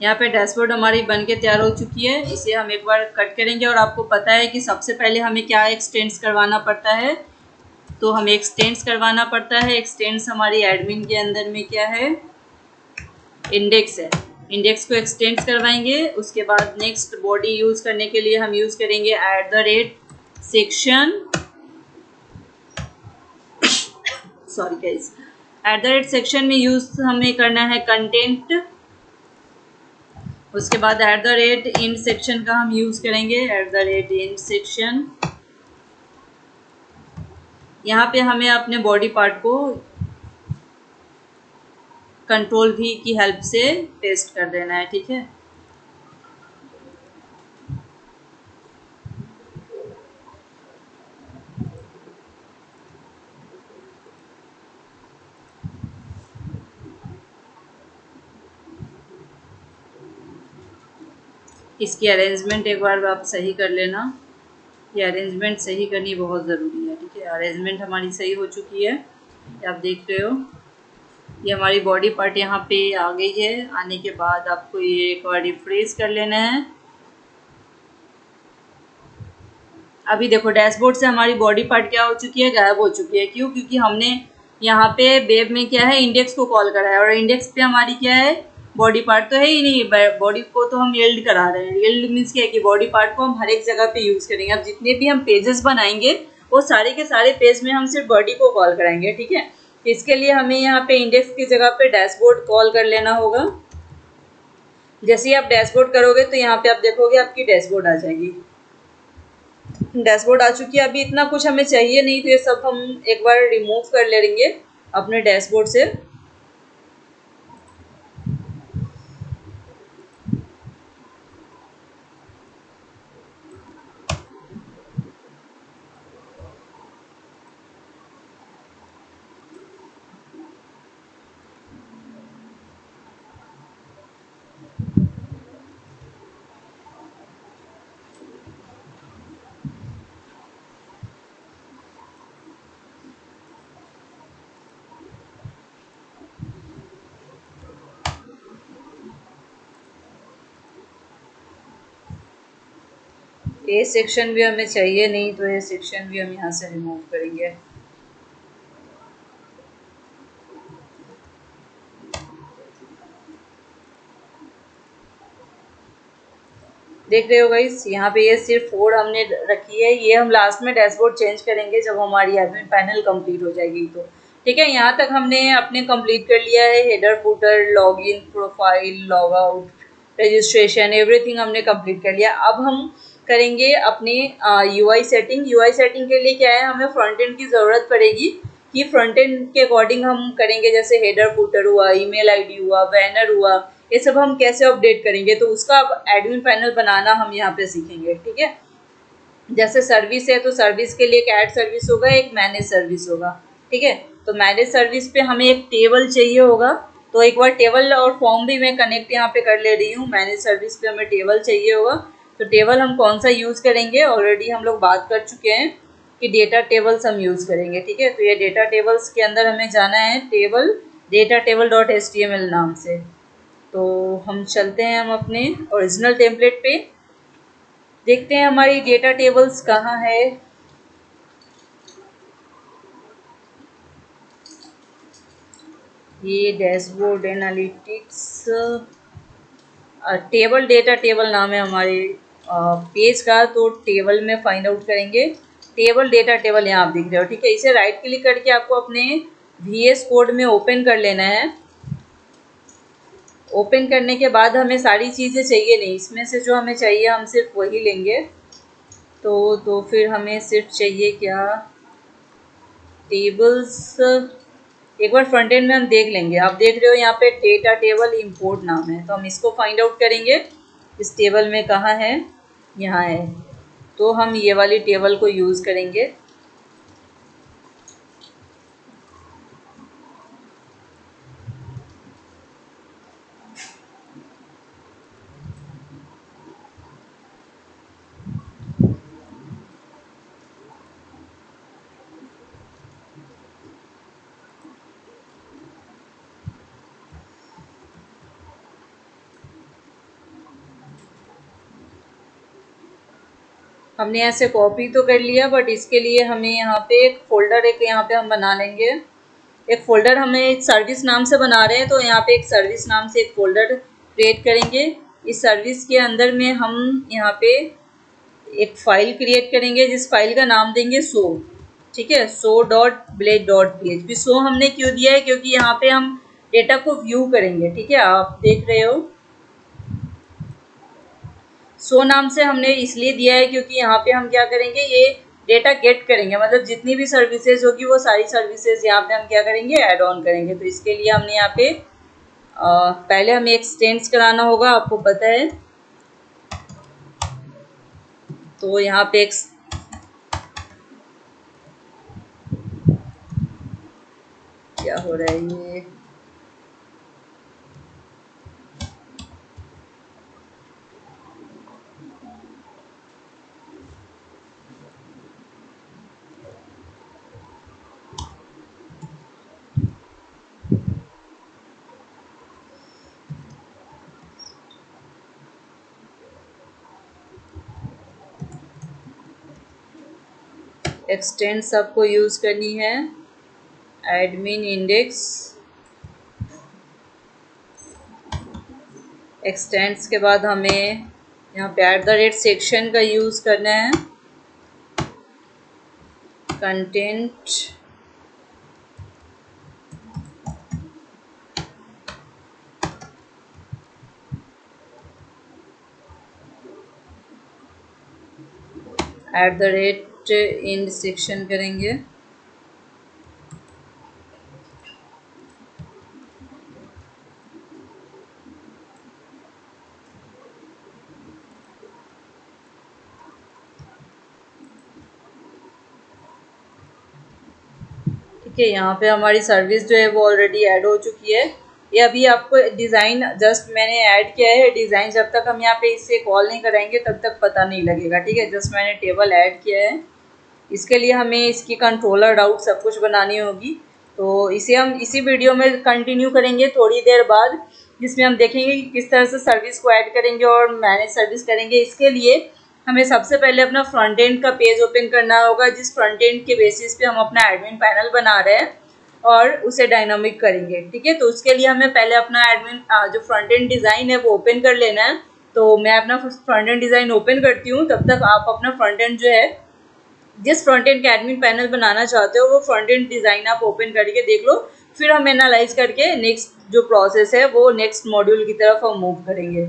यहाँ पे डैशबोर्ड हमारी बन के तैयार हो चुकी है। इसे हम एक बार कट करेंगे, और आपको पता है कि सबसे पहले हमें क्या एक्सटेंड्स करवाना पड़ता है, तो हमें एक्सटेंड्स करवाना पड़ता है। एक्सटेंड्स हमारी एडमिन के अंदर में क्या है, इंडेक्स है। इंडेक्स को एक्सटेंड्स करवाएंगे। उसके बाद नेक्स्ट बॉडी यूज़ करने के लिए हम यूज़ करेंगे @section, सॉरी गाइस, @section में यूज़ हमें करना है कंटेंट। उसके बाद @int सेक्शन का हम यूज़ करेंगे @int सेक्शन। यहाँ पे हमें अपने बॉडी पार्ट को कंट्रोल V की हेल्प से पेस्ट कर देना है, ठीक है। इसकी अरेंजमेंट एक बार आप सही कर लेना। ये अरेंजमेंट सही करनी बहुत ज़रूरी है। ठीक है, अरेंजमेंट हमारी सही हो चुकी है, ये आप देख रहे हो। ये हमारी बॉडी पार्ट यहाँ पे आ गई है। आने के बाद आपको ये एक बार रिफ्रेश कर लेना है। अभी देखो डैशबोर्ड से हमारी बॉडी पार्ट क्या हो चुकी है, गायब हो चुकी है। क्यों? क्योंकि हमने यहाँ पे वेब में क्या है, इंडेक्स को कॉल करा है, और इंडेक्स पे हमारी क्या है, बॉडी पार्ट तो है ही नहीं। बॉडी को तो हम यील्ड करा रहे हैं। यील्ड मीन्स क्या है कि बॉडी पार्ट को हम हर एक जगह पे यूज़ करेंगे। अब जितने भी हम पेजेस बनाएंगे वो सारे के सारे पेज में हम सिर्फ बॉडी को कॉल कराएंगे। ठीक है, इसके लिए हमें यहाँ पे इंडेक्स की जगह पे डैशबोर्ड कॉल कर लेना होगा। जैसे ही आप डैशबोर्ड करोगे तो यहाँ पे आप देखोगे आपकी डैशबोर्ड आ जाएगी। डैशबोर्ड आ चुकी है। अभी इतना कुछ हमें चाहिए नहीं, तो ये सब हम एक बार रिमूव कर लेंगे अपने डैशबोर्ड से। ये सेक्शन भी हमें चाहिए नहीं, तो ये सेक्शन भी हम यहाँ से रिमूव करेंगे। देख रहे हो गाइस, यहाँ पे ये सिर्फ 4 हमने रखी है। ये हम लास्ट में डैशबोर्ड चेंज करेंगे जब हमारी एडमिन पैनल कंप्लीट हो जाएगी तो। ठीक है, यहाँ तक हमने अपने कंप्लीट कर लिया है। Header, footer, login, profile, log out, registration, everything हमने कंप्लीट कर लिया। अब हम करेंगे अपने यूआई सेटिंग। यूआई सेटिंग के लिए क्या है, हमें फ्रंट एंड की ज़रूरत पड़ेगी कि फ्रंट एंड के अकॉर्डिंग हम करेंगे। जैसे हेडर, फुटर हुआ, ईमेल आईडी हुआ, बैनर हुआ, ये सब हम कैसे अपडेट करेंगे, तो उसका अब एडमिन पैनल बनाना हम यहाँ पे सीखेंगे। ठीक है, जैसे सर्विस है तो सर्विस के लिए एक ऐड सर्विस होगा, एक मैनेज सर्विस होगा। ठीक है, तो मैनेज सर्विस पे हमें एक टेबल चाहिए होगा। तो एक बार टेबल और फॉर्म भी मैं कनेक्ट यहाँ पे कर ले रही हूँ। मैनेज सर्विस पे हमें टेबल चाहिए होगा। तो टेबल हम कौन सा यूज़ करेंगे, ऑलरेडी हम लोग बात कर चुके हैं कि डेटा टेबल्स हम यूज़ करेंगे। ठीक है, तो ये डेटा टेबल्स के अंदर हमें जाना है table, data table dot HTML नाम से। तो हम चलते हैं हम अपने ओरिजिनल टेम्पलेट पे, देखते हैं हमारी डेटा टेबल्स कहाँ है। ये dashboard analytics table, data table नाम है हमारे पेज का। तो टेबल में फाइंड आउट करेंगे टेबल, डेटा टेबल यहाँ आप दिख रहे हो। ठीक है, इसे राइट क्लिक करके आपको अपने VS कोड में ओपन कर लेना है। ओपन करने के बाद हमें सारी चीज़ें चाहिए नहीं, इसमें से जो हमें चाहिए हम सिर्फ वही लेंगे। तो फिर हमें सिर्फ चाहिए क्या, टेबल्स। एक बार फ्रंट एंड में हम देख लेंगे। आप देख रहे हो यहाँ पे डेटा टेबल इंपोर्ट नाम है, तो हम इसको फाइंड आउट करेंगे इस टेबल में कहाँ है, यहाँ है। तो हम ये वाली टेबल को यूज़ करेंगे। हमने ऐसे कॉपी तो कर लिया, बट इसके लिए हमें यहाँ पे एक फ़ोल्डर, एक यहाँ पे हम बना लेंगे। एक फ़ोल्डर हमें एक सर्विस नाम से बना रहे हैं, तो यहाँ पे एक सर्विस नाम से एक फ़ोल्डर क्रिएट करेंगे। इस सर्विस के अंदर में हम यहाँ पे एक फ़ाइल क्रिएट करेंगे, जिस फाइल का नाम देंगे शो। ठीक है, show.blade.php। शो हमने क्यों दिया है, क्योंकि यहाँ पे हम डेटा को व्यू करेंगे। ठीक है, आप देख रहे हो शो नाम से हमने इसलिए दिया है क्योंकि यहाँ पे हम क्या करेंगे, ये डेटा गेट करेंगे। मतलब जितनी भी सर्विसेज होगी वो सारी सर्विसेज यहाँ पे हम क्या करेंगे, ऐड ऑन करेंगे। तो इसके लिए हमने यहाँ पे पहले हमें एक्सटेंड्स कराना होगा, आपको पता है। तो यहाँ पे क्या हो रहा है, ये एक्सटेंड्स आपको यूज़ करनी है, एडमिन इंडेक्स। एक्सटेंड्स के बाद हमें यहाँ पे @सेक्शन का यूज़ करना है, कंटेंट @इंड सेक्शन करेंगे। ठीक है, यहाँ पे हमारी सर्विस जो है वो ऑलरेडी ऐड हो चुकी है। ये अभी आपको डिज़ाइन जस्ट मैंने ऐड किया है, डिज़ाइन जब तक हम यहाँ पे इससे कॉल नहीं कराएंगे तब तक पता नहीं लगेगा। ठीक है, जस्ट मैंने टेबल ऐड किया है। इसके लिए हमें इसकी कंट्रोलर राउट सब कुछ बनानी होगी, तो इसे हम इसी वीडियो में कंटिन्यू करेंगे थोड़ी देर बाद, जिसमें हम देखेंगे कि किस तरह से सर्विस को ऐड करेंगे और मैनेज सर्विस करेंगे। इसके लिए हमें सबसे पहले अपना फ्रंट एंड का पेज ओपन करना होगा, जिस फ्रंट एंड के बेसिस पे हम अपना एडमिन पैनल बना रहे हैं और उसे डायनामिक करेंगे। ठीक है, तो उसके लिए हमें पहले अपना एडमिन जो फ्रंट एंड डिज़ाइन है वो ओपन कर लेना है। तो मैं अपना फ्रंट एंड डिज़ाइन ओपन करती हूँ, तब तक आप अपना फ्रंट एंड जो है, जिस फ्रंट एंड का एडमिन पैनल बनाना चाहते हो वो फ्रंट एंड डिज़ाइन आप ओपन करके देख लो। फिर हम एनालाइज करके नेक्स्ट जो प्रोसेस है वो नेक्स्ट मॉड्यूल की तरफ हम मूव करेंगे।